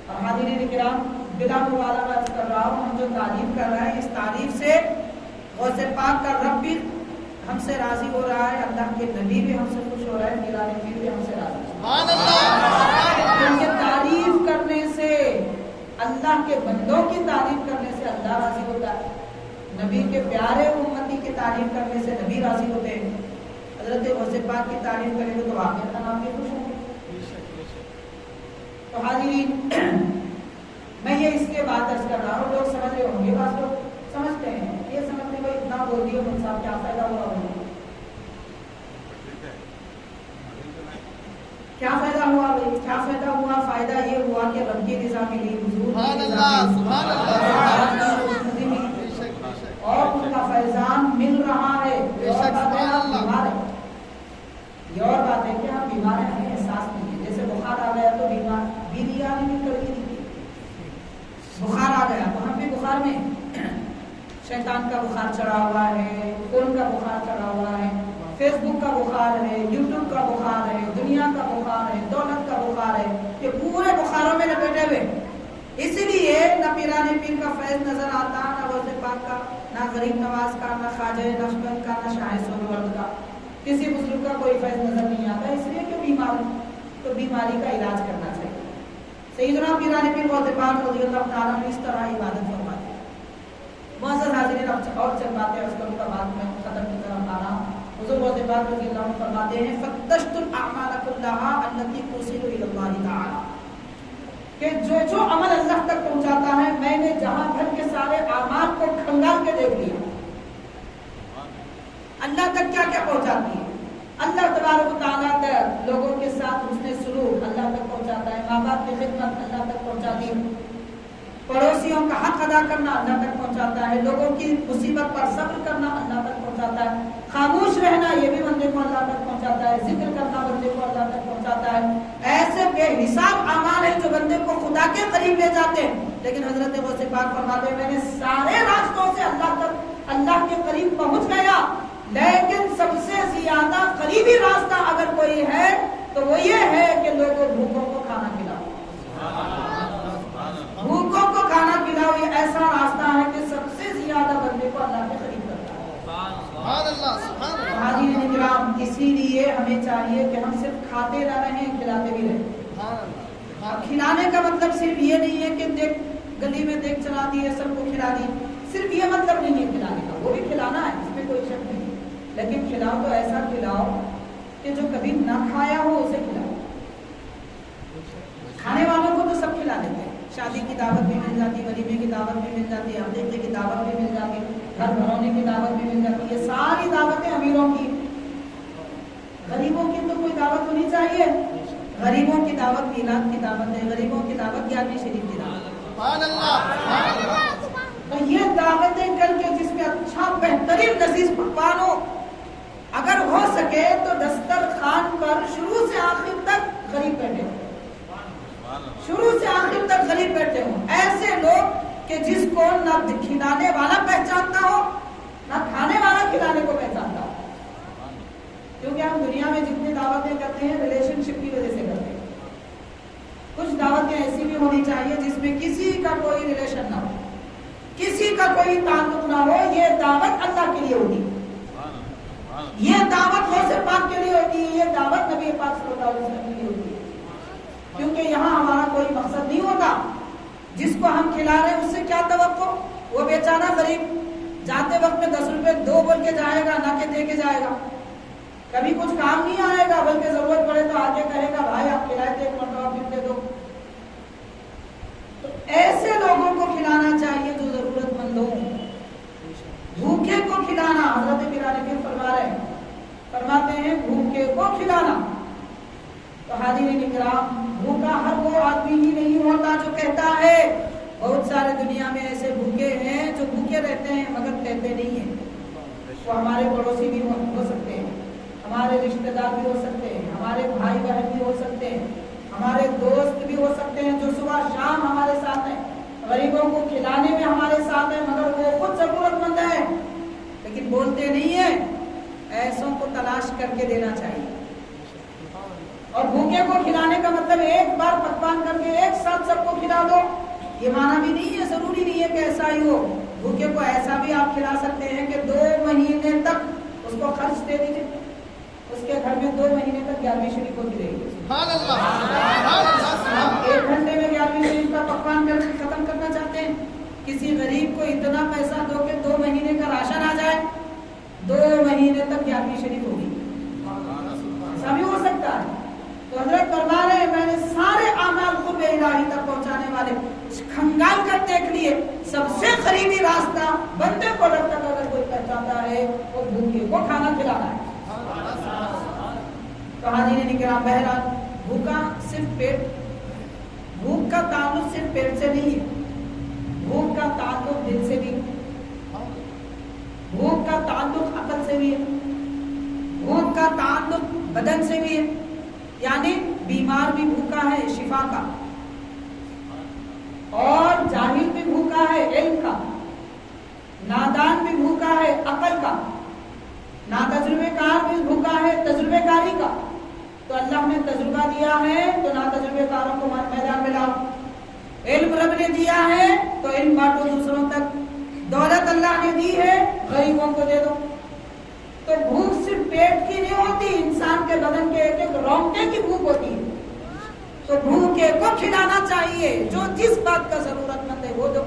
اور حاضرین کرام، بلا مبالغہ کر رہا ہوں، ہم جو تعریف کر رہے ہیں اس تعریف سے غوث پاک کا رب بھی ہم سے راضی ہو رہا ہے، اللہ کے نبی بھی ہم سے خوش ہو رہا ہے، پیران پیر بھی ہم سے راضی ہے۔ ان کی تعریف کرنے سے، اللہ کے بندوں کی تعریف کرنے سے اللہ راضی ہوتا ہے، نبی کے پیارے امتی کی تعریف کرنے سے نبی راضی ہوتے ہیں۔ حضرت غوث پاک کی تعریف کریں گے تو واقعی آپ بھی خوش ہوں گے۔ تو حاضرین، میں یہ اس لیے بات عرض کر رہا ہوں، لوگ سمجھ رہے ہوں گے، بعض لوگ سمجھتے ہیں، یہ سمجھنے کو اتنا بول دیا مجھ صاحب کیا فائدہ ہوا ہوگا، کیا فائدہ ہوا بھائی، کیا فائدہ ہوا؟ فائدہ یہ ہوا کہ رب کی رضا ملی، حضور کی رضا ملی اور ان کا فیضان مل رہا ہے۔ یہ اور بات ہے کہ ہم بیمار ہیں، ہمیں احساس نہیں ہے۔ جیسے بخار آ گیا تو بیوی آنے نہیں کرتی نہیں، بخار آ گیا تو ہم بھی بخار میں، شیطان کا بخار چڑھا ہوا ہے، فون کا بخار چڑھا ہوا ہے، فیس بک کا بخار ہے، یوٹیوب کا بخار ہے، دنیا کا بخار ہے، دولت کا بخار ہے، یہ پورے بخاروں میں لپیٹے ہوئے۔ اس لیے نہ پیران پیر کا فیض نظر آتا، نہ غوث پاک کا، نہ غریب نواز کا، نہ خواجہ نقشبند کا، نہ شاہ سہروردی کا، کسی بزرگ کا کوئی فیض نظر نہیں آتا، اس لیے کہ بیمار تو بیماری کا علاج کرنا چاہیے۔ سیدنا پیران پیر غوث پاک رضی اللہ تعالیٰ عنہ اس طرح عبادت فرماتے ہیں۔ معزز حاضرین، اور چند باتیں عرض کروں گا، بعد میں ختم کی طرف آنا۔ حضور غوث پاک رضی اللہ عنہ فرماتے ہیں فتشت الاعمال كلها التي توصل الى الله تعالی، کہ جو عمل اللہ تک پہنچاتا ہے، میں نے جہاں بھر کے سارے اعمال کو کھنگال کے دیکھ لیا، اللہ تک کیا کیا پہنچاتی ہے۔ اللہ تبارک و تعالیٰ تک لوگوں کے ساتھ حسن سلوک اللہ تک پہنچاتا ہے، ماں باپ کی خدمت اللہ تک پہنچاتی ہے، پڑوسیوں کا حق ادا کرنا اللہ تک پہنچاتا ہے، لوگوں کی مصیبت پر صبر کرنا اللہ تک پہنچاتا ہے، خاموش رہنا یہ بھی بندے کو اللہ تک پہنچاتا ہے، ذکر کرنا بندے کو اللہ تک پہنچاتا ہے۔ ایسے بے حساب اعمال ہیں جو بندے کو خدا کے قریب لے جاتے ہیں، لیکن حضرت غوث پاک فرماتے ہیں میں نے سارے راستوں سے اللہ کے قریب پہنچ گیا، لیکن سب سے زیادہ قریبی راستہ اگر کوئی ہے تو وہ یہ ہے کہ لوگوں بھوکوں کو کھانا کھلاؤ، بھوکوں کو کھانا کھلاؤ، یہ ایسا راستہ ہے کہ سب سے زیادہ بندے کو اللہ کے قریب کرتا ہے۔ اسی لیے ہمیں چاہیے کہ ہم صرف کھاتے نہ رہیں، کھلاتے بھی رہیں۔ کھلانے کا مطلب صرف یہ نہیں ہے کہ دیکھ گلی میں دیکھ چلا دی ہے، سب کو کھلا دی، صرف یہ مطلب نہیں ہے کھلانے کا، وہ بھی کھلانا ہے، اس میں کوئی شک نہیں، لیکن کھلاؤ تو ایسا کھلاؤ کہ جو کبھی نہ کھایا ہو اسے کھلاؤ۔ کھانے والوں کو تو سب کھلا دیتے ہیں، شادی کی دعوت بھی مل جاتی، ولیمے کی دعوت بھی مل جاتی، عقیقے کی دعوت بھی مل جاتی، گھر بھرونے کی دعوت بھی مل جاتی، یہ ساری دعوتیں امیروں کی۔ غریبوں کی تو کوئی دعوت ہونی چاہیے، غریبوں کی دعوت میلاد کی دعوت ہے، غریبوں کی دعوت 11ویں شریف کی دعوت ہے۔ تو یہ دعوتیں کر کے جس میں اچھا بہترین لذیذ پکوان ہو، اگر ہو سکے تو دسترخوان پر شروع سے آخر تک غریب بیٹھے ہوں، شروع سے آخر تک غریب بیٹھے ہوں، ایسے لوگ کہ جس کو نہ کھلانے والا پہچانتا ہو نہ کھانے والا کھلانے کو پہچانتا ہو۔ کیونکہ ہم دنیا میں جتنی دعوتیں کرتے ہیں ریلیشن شپ کی وجہ سے کرتے ہیں، کچھ دعوتیں ایسی بھی ہونی چاہیے جس میں کسی کا کوئی ریلیشن نہ ہو، کسی کا کوئی تعلق نہ ہو، یہ دعوت اللہ کے لیے ہوتی ہے، یہ دعوت غوث پاک کے لیے ہوتی ہے، یہ دعوت نبی پاک صلی اللہ علیہ وسلم کے لیے ہوتی ہے، کیونکہ یہاں ہمارا کوئی مقصد نہیں ہوتا، جس کو ہم کھلا رہے ہیں اس سے کیا توقع، وہ بیچارہ غریب جاتے وقت میں 10 روپے دو بول کے جائے گا، نہ کہ دے کے جائے گا، کبھی کچھ کام نہیں آئے گا، بلکہ ضرورت پڑے تو آگے کہے گا بھائی آپ کھلائے تھے، ایک مرتبہ پھر دے دو۔ تو ایسے لوگوں کو کھلانا چاہیے جو ضرورت مند ہوں، بھوکے کو کھلانا، حضرت پیران پیر فرماتے ہیں بھوکے کو کھلانا۔ تو حاضرین کرام، بھوکا ہر وہ آدمی ہی نہیں ہوتا جو کہتا ہے، بہت سارے دنیا میں ایسے بھوکے ہیں جو بھوکے رہتے ہیں مگر کہتے نہیں ہیں، وہ ہمارے پڑوسی بھی ہو سکتے ہیں، ہمارے رشتہ دار بھی ہو سکتے ہیں، ہمارے بھائی بہن بھی ہو سکتے ہیں، ہمارے دوست بھی ہو سکتے ہیں جو صبح شام ہمارے ساتھ ہیں، غریبوں کو کھلانے میں ہمارے ساتھ ہیں، مگر وہ خود ضرورت مند ہے لیکن بولتے نہیں ہیں۔ ایسوں کو تلاش کر کے دینا چاہیے، اور بھوکے کو کھلانے کا مطلب ایک بار پکوان کر کے ایک ساتھ سب کو کھلا دو، یہ معنی بھی نہیں ہے، ضروری نہیں ہے کہ ایسا ہی ہو۔ بھوکے کو ایسا بھی آپ کھلا سکتے ہیں کہ 2 مہینے تک اس کو خرچ دے دیجیے، اس کے گھر میں 2 مہینے تک 11ویں شریف ہوتی رہے گی۔ 1 گھنٹے میں 11ویں شریف کا پکوان کر کے ختم کرنا چاہتے ہیں، کسی غریب کو اتنا پیسہ دو کہ 2 مہینے کا راشن آ جائے، 2 مہینے تک 11ویں شریف ہوگی، ایسا بھی ہو سکتا ہے۔ تو حضرت فرما رہے ہیں میں نے سارے اعمال کو بے الہی تک پہنچانے والے کھنگال کر دیکھ لیے، سب سے قریبی راستہ بندے کو رب تک اگر کوئی پہنچاتا ہے وہ بھوکے کو کھانا کھلانا ہے۔ تو حاضرین کرام، بہرحال بھوکا صرف پیٹ، بھوک کا تعلق صرف پیٹ سے نہیں ہے، بھوک کا تعلق دل سے بھی ہے، بھوک کا تعلق عقل سے بھی ہے، بھوک کا تعلق بدن سے بھی ہے، یعنی بیمار بھی بھوکا ہے شفا کا، اور جاہل بھی بھوکا ہے علم کا، نادان بھی بھوکا ہے عقل کا، ناتجربے کار بھی بھوکا ہے تجربے کاری کا۔ تو اللہ نے تجربہ دیا ہے تو ناتجربے کاروں کو میدان میں لاؤ، علم رب نے دیا ہے تو علم بانٹو دوسروں تک، دولت اللہ نے دی ہے غریبوں کو دے دو۔ تو بھوک صرف پیٹ کی نہیں ہوتی، انسان کے بدن کے ایک ایک رونگٹے کی بھوک ہوتی ہے۔ تو بھوکے کو کھلانا چاہیے، جو جس بات کا ضرورت مند ہے وہ دو۔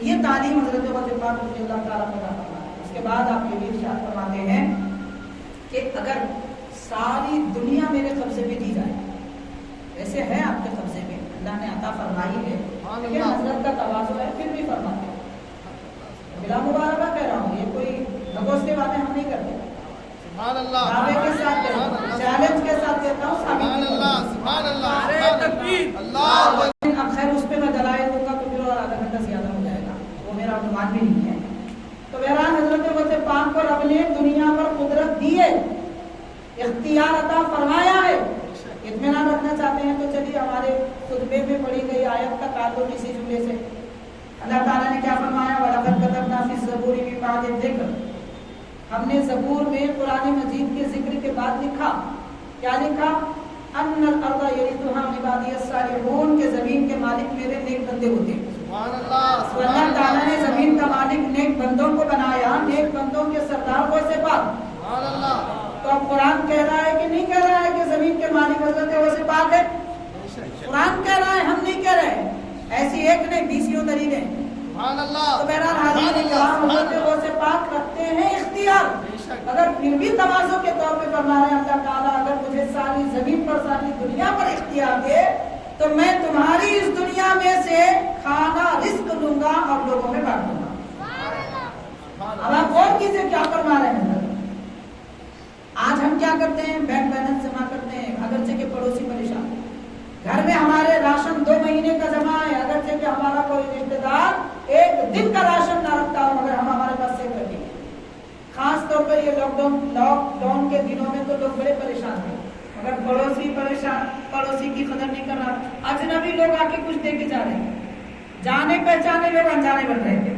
یہ تعلیم حضرت غوث پاک رضی اللہ تعالیٰ عنہ کا فرمان ہے۔ اس کے بعد آپ یہ بھی ارشاد فرماتے ہیں کہ اگر ساری دنیا میرے قبضے میں دی جائے، ایسے ہے آپ کے قبضے میں، اللہ نے عطا فرمائی ہے، لیکن حضرت کا تواضع ہے پھر بھی فرماتے ہیں، بلا مبارکہ کہہ رہا ہوں، یہ کوئی نگوش کے باتیں ہم نہیں کرتے، دعوے کے ساتھ کہتا ہوں، چیلنج کے ساتھ کہتا ہوں، ثابت اب خیر اس پہ میں دلائل دوں گا تو پھر اور آدھا گھنٹہ زیادہ ہو جائے گا، وہ میرا عنوان بھی نہیں ہے۔ تو بہرحال حضرت غوث پاک کو رب نے دنیا پر قدرت دی ہے، اختیار عطا فرمایا ہے۔ اطمینان رکھنا چاہتے ہیں تو چلیے ہمارے خطبے میں پڑھی گئی آیت کا تعلق اسی جملے سے۔ اللہ تعالیٰ نے کیا فرمایا؟ وَلَقَدْ كَتَبْنَا فِي الزَّبُورِ مِن بَعْدِ الذِّكْرِ، ہم نے زبور میں قرآن مجید کے ذکر کے بعد لکھا، کیا لکھا؟ أَنَّ الْأَرْضَ يَرِثُهَا عِبَادِيَ الصَّالِحُونَ، کہ زمین کے مالک میرے نیک بندے ہوتے ہیں۔ تو اللہ تعالیٰ نے زمین کا مالک نیک بندوں کو بنایا، نیک بندوں کے سردار غوث پاک، پاک ہے؟ قرآن کہہ رہا ہے، ہم نہیں کہہ رہے، ایسی ایک نہیں 20 دلیلیں۔ تو بہرحال حاضرین کرام حضرت غوث پاک رکھتے ہیں اختیار، اگر پھر بھی تواضع کے طور پہ فرما رہے ہیں اللہ تعالیٰ اگر مجھے ساری زمین پر ساری دنیا پر اختیار دے تو میں تمہاری اس دنیا میں سے کھانا رزق لوں گا اور لوگوں میں بانٹ دوں گا۔ اب آپ اور کسی کیا فرما رہے ہیں؟ آج ہم کیا کرتے ہیں؟ بینک بیلنس جمع کرتے ہیں، اگرچہ کہ پڑوسی پریشان، گھر میں ہمارے راشن 2 مہینے کا جمع ہے، اگرچہ کہ ہمارا کوئی رشتے دار 1 دن کا راشن نہ رکھتا ہو مگر ہم ہمارے پاس سیو رکھیں گے۔ خاص طور پر یہ لاک ڈاؤن کے دنوں میں تو لوگ بڑے پریشان ہیں، اگر پڑوسی پریشان، پڑوسی کی قدر نہیں کر رہا، اجنبی لوگ آ کے کچھ دے کے جا رہے ہیں، جانے پہچانے لوگ انجانے بن رہے تھے،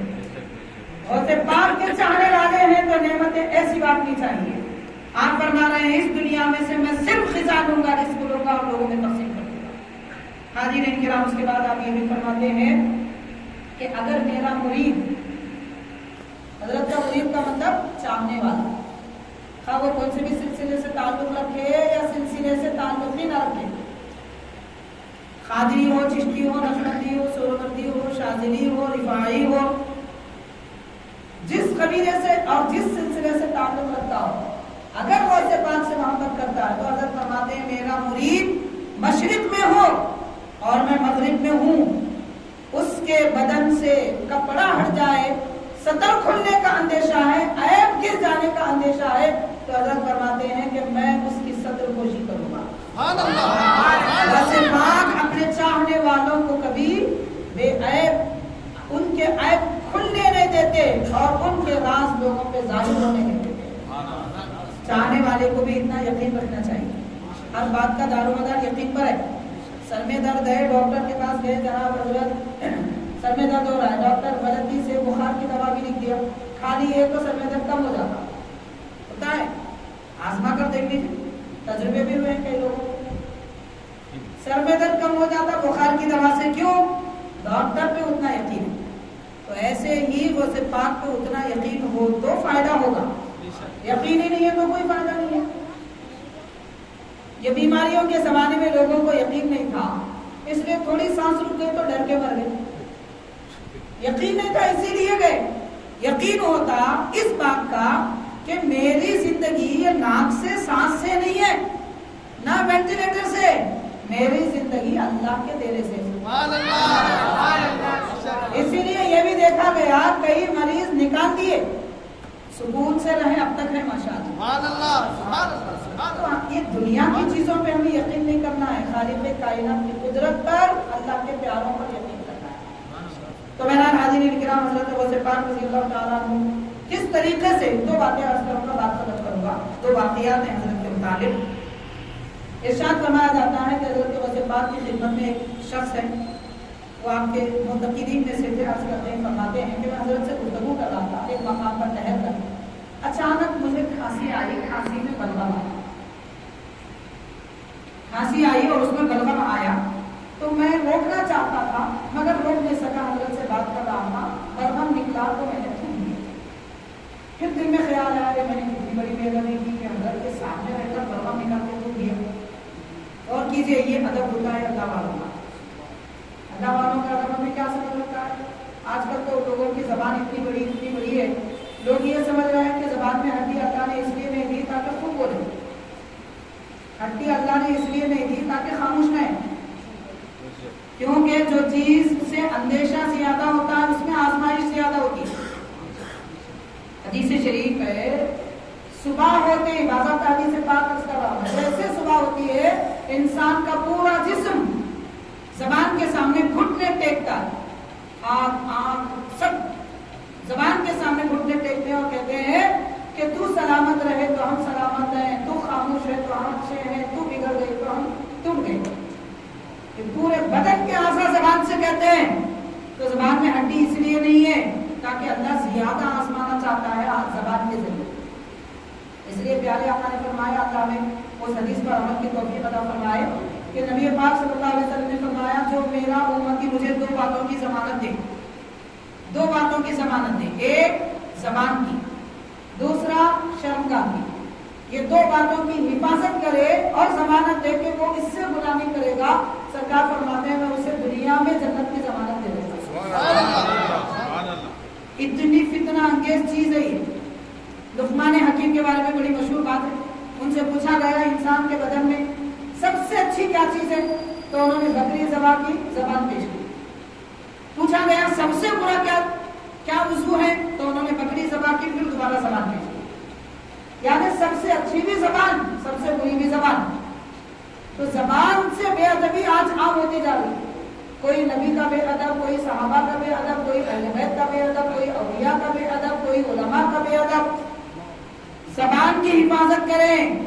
اور سے پاک کے چاہنے والے ہیں تو نعمتیں ایسی بات نہیں چاہیے۔ آپ فرما رہے ہیں اس دنیا میں سے میں صرف خزان دوں گا، رزق لوں گا اور لوگوں میں تقسیم کر دوں گا۔ حاضرین کرام اس کے بعد آپ یہ بھی فرماتے ہیں کہ اگر میرا مرید، حضرت کا مرید کا مطلب چاہنے والا، خواہ وہ کوئی سے بھی سلسلے سے تعلق رکھے یا سلسلے سے تعلق ہی نہ رکھے، قادری ہو، چشتی ہو، نقشبندی ہو، سہروردی ہو، شاذلی ہو، رفاعی ہو، جس قبیلے سے اور جس سلسلے سے تعلق رکھتا ہو، اگر وہ اسے پاک سے محبت کرتا ہے تو حضرت فرماتے ہیں میرا مرید مشرق میں ہو اور میں مغرب میں ہوں، اس کے بدن سے کپڑا ہٹ جائے، سطر کھلنے کا اندیشہ ہے، عیب گر جانے کا اندیشہ ہے، تو حضرت فرماتے ہیں کہ میں اس کی سطر پوشی کروں گا۔ ویسے پاک اپنے چاہنے والوں کو کبھی بے عیب، ان کے عیب کھلنے نہیں دیتے اور ان کے راز لوگوں پہ ظاہر ہونے نہیں دیتے۔ چاہنے والے کو بھی اتنا یقین رکھنا چاہیے، ہر بات کا دار و مدار یقین پر ہے۔ سر میں درد ہے، ڈاکٹر کے پاس گئے، جناب حضرت سر میں درد ہو رہا ہے، ڈاکٹر غلطی سے بخار کی دوا بھی لکھ دیا، کھا لی ہے تو سر میں درد کم ہو جاتا ہوتا ہے، آزما کر دیکھ لیجیے، تجربے بھی ہوئے ہیں کئی لوگوں کو، سر میں درد کم ہو جاتا بخار کی دوا سے، کیوں؟ ڈاکٹر پہ اتنا یقین ہے۔ تو ایسے ہی غوث پاک پہ اتنا یقین ہو تو فائدہ ہوگا، یقین ہی نہیں ہے تو کوئی فائدہ نہیں ہے۔ یہ بیماریوں کے زمانے میں لوگوں کو یقین نہیں تھا، اس لیے تھوڑی سانس رک گئی تو ڈر کے مر گئے، یقین نہیں تھا اسی لیے گئے۔ یقین ہوتا اس بات کا کہ میری زندگی یہ ناک سے سانس سے نہیں ہے، نہ وینٹیلیٹر سے، میری زندگی اللہ کے دینے سے۔ اسی لیے یہ بھی دیکھا گیا کئی مریض نکال دیے، سکون سے رہے اب تک ہے ماشاءاللہ۔ تو یہ دنیا کی چیزوں پہ ہمیں یقین نہیں کرنا ہے، خالق کائنات کی قدرت پر، اللہ کے پیاروں پر یقین کرنا ہے۔ تو بہرحال حاضرین کرام حضرت غوث پاک رضی اللہ تعالیٰ عنہ کس طریقے سے، 2 باتیں عرض کروں گا، بات ختم کروں گا، 2 واقعات ہیں حضرت کے متعلق۔ ارشاد فرمایا جاتا ہے کہ حضرت غوث پاک کی خدمت میں ایک شخص ہے، وہ آپ کے معتقدین میں سے تھے، عرض کرتے ہیں، فرماتے ہیں کہ میں حضرت سے گفتگو کر رہا تھا، ایک مقام پر ٹہل کر اچانک مجھے کھانسی آئی، کھانسی میں بلغم آیا، کھانسی آئی اور اس میں بلغم آیا، تو میں روکنا چاہتا تھا مگر روک نہیں سکا، حضرت سے بات کر رہا تھا، بلغم نکلا تو میں نے تھوک دیا۔ پھر دل میں خیال آیا کہ میں نے کتنی بڑی بےادبی کی کہ حضرت کے سامنے رہ کر بلغم نکال کے تھوک دیا۔ اور کیجیے یہ ادب ہوتا ہے اللہ والوں کا، اللہ والوں کا ادب ہمیں کیا سمجھ رکھا ہے؟ آج کل تو لوگوں کی زبان اتنی بڑی ہے، لوگ یہ سمجھ رہے ہیں کہ زبان میں ہڈی اللہ نے اس لیے نہیں دی تاکہ خوب بولے، ہڈی اللہ نے اس لیے نہیں دی تاکہ خاموش رہیں، کیونکہ جو چیز سے اندیشہ زیادہ ہوتا ہے اس میں آزمائش زیادہ ہوتی ہے۔ حدیث شریف ہے، صبح ہوتے ہی باضابطہ حدیث پاک عرض کر رہا ہے، جیسے صبح ہوتی ہے انسان کا پورا جسم زبان کے سامنے گھٹنے ٹیکتا ہے، آنکھ سب زبان کے سامنے گھٹنے ٹیکتے ہیں اور کہتے ہیں کہ تو سلامت رہے تو ہم سلامت ہیں، تو خاموش ہے تو ہم اچھے ہیں، تو بگڑ گئی تو ہم ٹوٹ گئے۔ کہ پورے بدن کے اعضاء زبان سے کہتے ہیں، تو زبان میں ہڈی اس لیے نہیں ہے تاکہ اللہ زیادہ آزمانا چاہتا ہے زبان کے ذریعے۔ اس لیے پیارے آقا نے فرمایا، اللہ میں اس حدیث پر عمل کی توفیق عطا فرمائے کہ نبی پاک صلی اللہ علیہ وسلم نے فرمایا، جو میرا امتی مجھے 2 باتوں کی ضمانت دے، 2 باتوں کی ضمانت دے، ایک زبان کی، دوسرا شرمگاہ کی، یہ دو باتوں کی حفاظت کرے اور ضمانت دے کہ وہ اس سے گناہ نہیں کرے گا، سرکار فرماتے ہیں میں اسے دنیا میں جنت کی ضمانت دے دوں گا۔ اتنی فتنہ انگیز چیز ہے یہ۔ لقمان حکیم کے بارے میں بڑی مشہور بات ہے، ان سے پوچھا گیا انسان کے بدن میں سب سے اچھی کیا چیز ہے، تو انہوں نے بکری ذبح کی زبان پیش کی۔ پوچھا گیا سب سے برا کیا وضو ہے، تو انہوں نے بکری ذبح کی، پھر دوبارہ زبان پیش کی۔ یعنی سب سے اچھی بھی زبان، سب سے بری بھی زبان۔ تو زبان سے بے ادبی آج عام ہوتی جا رہی ہے، کوئی نبی کا بے ادب، کوئی صحابہ کا بے ادب، کوئی اہل بیت کا بے ادب، کوئی اولیاء کا بے ادب، کوئی علماء کا بے ادب۔ زبان کی حفاظت کریں،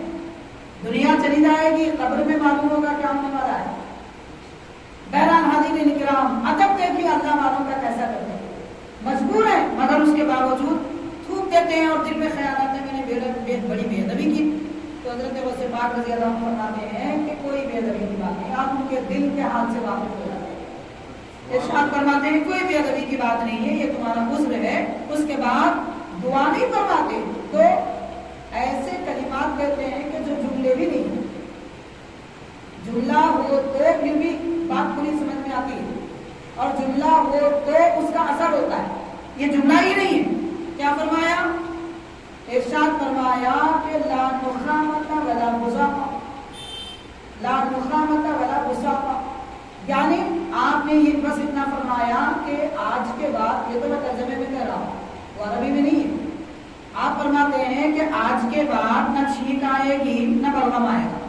دنیا چلی جائے گی، قبر میں معلوم ہوگا کیا ہونے والا ہے۔ بہرحال حاضرین کرام، ادب دیکھیے اللہ والوں کا کیسا کرتے ہیں، مجبور ہیں مگر اس کے باوجود تھوک دیتے ہیں اور دل میں خیال آتا ہے میں نے بڑی بے ادبی کی۔ تو حضرت غوث پاک رضی اللہ عنہ فرماتے ہیں کہ کوئی بے ادبی کی بات نہیں، آپ ان کے دل کے حال سے واقف ہو جاتے ہیں۔ ارشاد فرماتے ہیں کوئی بے ادبی کی بات نہیں ہے، یہ تمہارا عذر ہے۔ اس کے بعد دعا نہیں فرماتے، تو ایسے کلمات کہتے ہیں کہ جو جملے بھی نہیں ہیں، جملہ ہو تو پھر بھی بات پوری سمجھ میں آتی ہے، اور جملہ ہو تو اس کا اثر ہوتا ہے، یہ جملہ ہی نہیں ہے۔ کیا فرمایا؟ ارشاد فرمایا کہ لا نخامت ولا بزاقہ، لا نخامت ولا بزاقہ، یعنی آپ نے یہ بس اتنا فرمایا کہ آج کے بعد، یہ تو میں ترجمے میں کہہ رہا ہوں، وہ عربی میں نہیں ہے، آپ فرماتے ہیں کہ آج کے بعد نہ چھینک آئے گی نہ بلغم آئے گا،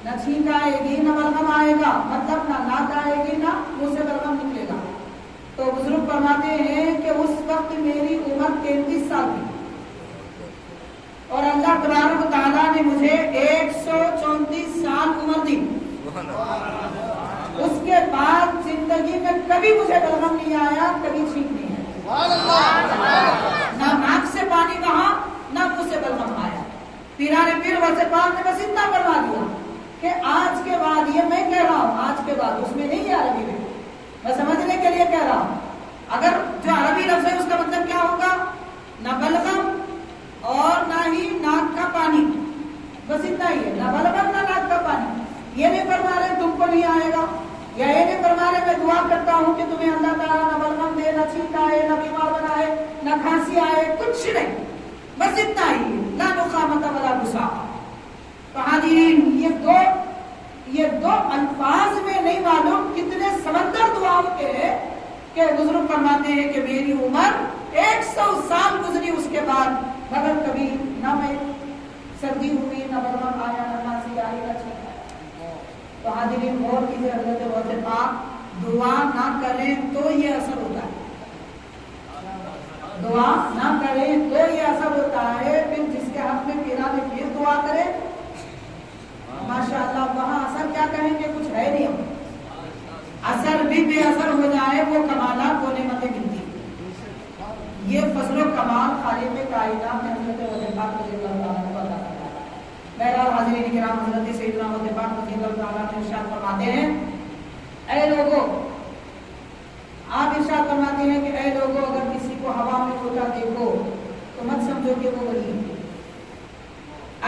نہ چھینک آئے گی نہ بلغم آئے گا، مطلب نہ ناک آئے گی نہ منہ سے بلغم نکلے گا۔ تو بزرگ فرماتے ہیں کہ اس وقت میری عمر 33 سال تھی اور اللہ تبارک و تعالیٰ نے مجھے 134 سال عمر دی۔ اس کے بعد زندگی میں کبھی مجھے بلغم نہیں آیا، کبھی چھینک نہیں آیا، نہ ناک سے پانی بہا نہ منہ سے بلغم آیا۔ پیران پیر غوث پاک نے بس اتنا فرما دیا کہ آج کے بعد، یہ میں کہہ رہا ہوں آج کے بعد، اس میں نہیں ہے عربی میں، میں سمجھنے کے لیے کہہ رہا ہوں۔ اگر جو عربی لفظ ہے اس کا مطلب کیا ہوگا؟ نہ بلغم اور نہ ہی ناک کا پانی، بس اتنا ہی ہے، نہ بلغم نہ ناک کا پانی۔ یہ نہیں فرما رہے تم کو نہیں آئے گا، یا یہ نہیں فرما رہے میں دعا کرتا ہوں کہ تمہیں اللہ تعالیٰ نہ بلغم دے، نہ چھینک آئے، نہ بیمار بنائے، نہ کھانسی آئے، کچھ نہیں، بس اتنا ہی، لا نخامت ولا بزاقہ۔ حاضرین، یہ دو الفاظ میں نہیں معلوم کتنے سمندر دعاؤں کے ہیں کہ بزرگ فرماتے ہیں کہ میری عمر 100 سال گزری اس کے بعد، مگر کبھی نہ میں سردی ہوئی، نہ بلغم آیا، نہ کھانسی آئی، نہ چھینک آیا۔ تو حاضرین غور کیجیے، حضرت غوث پاک دعا نہ کریں تو یہ اثر ہوتا ہے، دعا نہ کریں تو یہ اثر ہوتا ہے۔ پھر جس کے حق میں پیران پیر دعا کرے، ماشاءاللہ وہاں اثر کیا کہیں گے، کچھ ہے نہیں، اثر بھی بے اثر ہو جائے وہ کمالات و نعمتیں ملتی ہیں۔ یہ فضل و کمال خالق کائنات نے حضرت غوث پاک رضی اللہ تعالیٰ عنہ کو عطا فرمایا۔ بہرحال حاضرین کرام، حضرت سیدنا غوث پاک رضی اللہ تعالیٰ عنہ ارشاد فرماتے ہیں، اے لوگوں، آپ ارشاد فرماتے ہیں کہ اے لوگوں، اگر کسی کو ہوا میں اڑتا دیکھو تو مت سمجھو کہ وہ ولی ہے،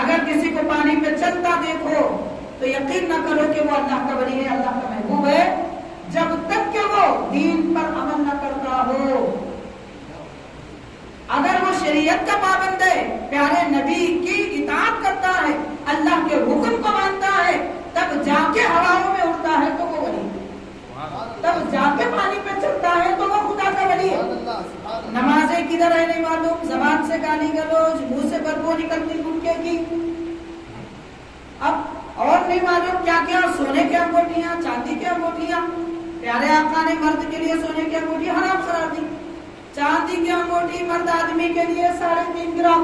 اگر کسی کو پانی پہ چلتا دیکھو تو یقین نہ کرو کہ وہ اللہ کا ولی ہے، اللہ کا محبوب ہے، جب تک کہ وہ دین پر عمل نہ کرتا ہو۔ اگر وہ شریعت کا پابند ہے، پیارے نبی کی اطاعت کرتا ہے، اللہ کے حکم کو مانتا ہے، تب جا کے ہواؤں میں اڑتا ہے تو وہ ولی ہے، تب جا کے پانی پہ چلتا ہے تو وہ خدا کا ولی ہے۔ نمازیں کدھر ہے نہیں معلوم، زبان سے گالی گلوچ، منہ سے بدبو نکلتی گٹکے کی، اب اور نہیں معلوم کیا کیا، سونے کی انگوٹیاں، چاندی کی انگوٹیاں، پیارے آقا نے مرد کے لیے سونے کی انگوٹی حرام قرار دی، چاندی کی انگوٹی مرد آدمی کے لیے 3.5 گرام،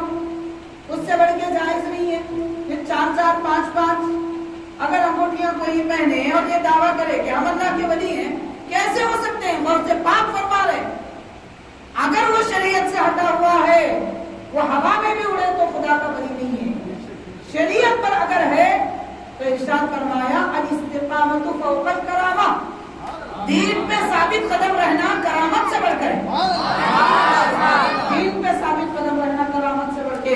اس سے بڑھ کے جائز نہیں ہے، پھر 4 5 اگر انگوٹیاں کوئی پہنے اور یہ دعویٰ کرے کہ ہم اللہ کے ولی ہیں، کیسے ہو سکتے ہیں؟ غوث پاک فرما رہے اگر وہ شریعت سے ہٹا ہوا ہے، وہ ہوا میں بھی اڑے تو خدا کا ولی نہیں ہے۔ شریعت پر اگر ہے تو ارشاد فرمایا الاستقامت فوق الکرامہ، دین پہ ثابت قدم رہنا کرامت سے بڑھ کر ہے، دین پہ ثابت قدم رہنا کرامت سے بڑھ کے۔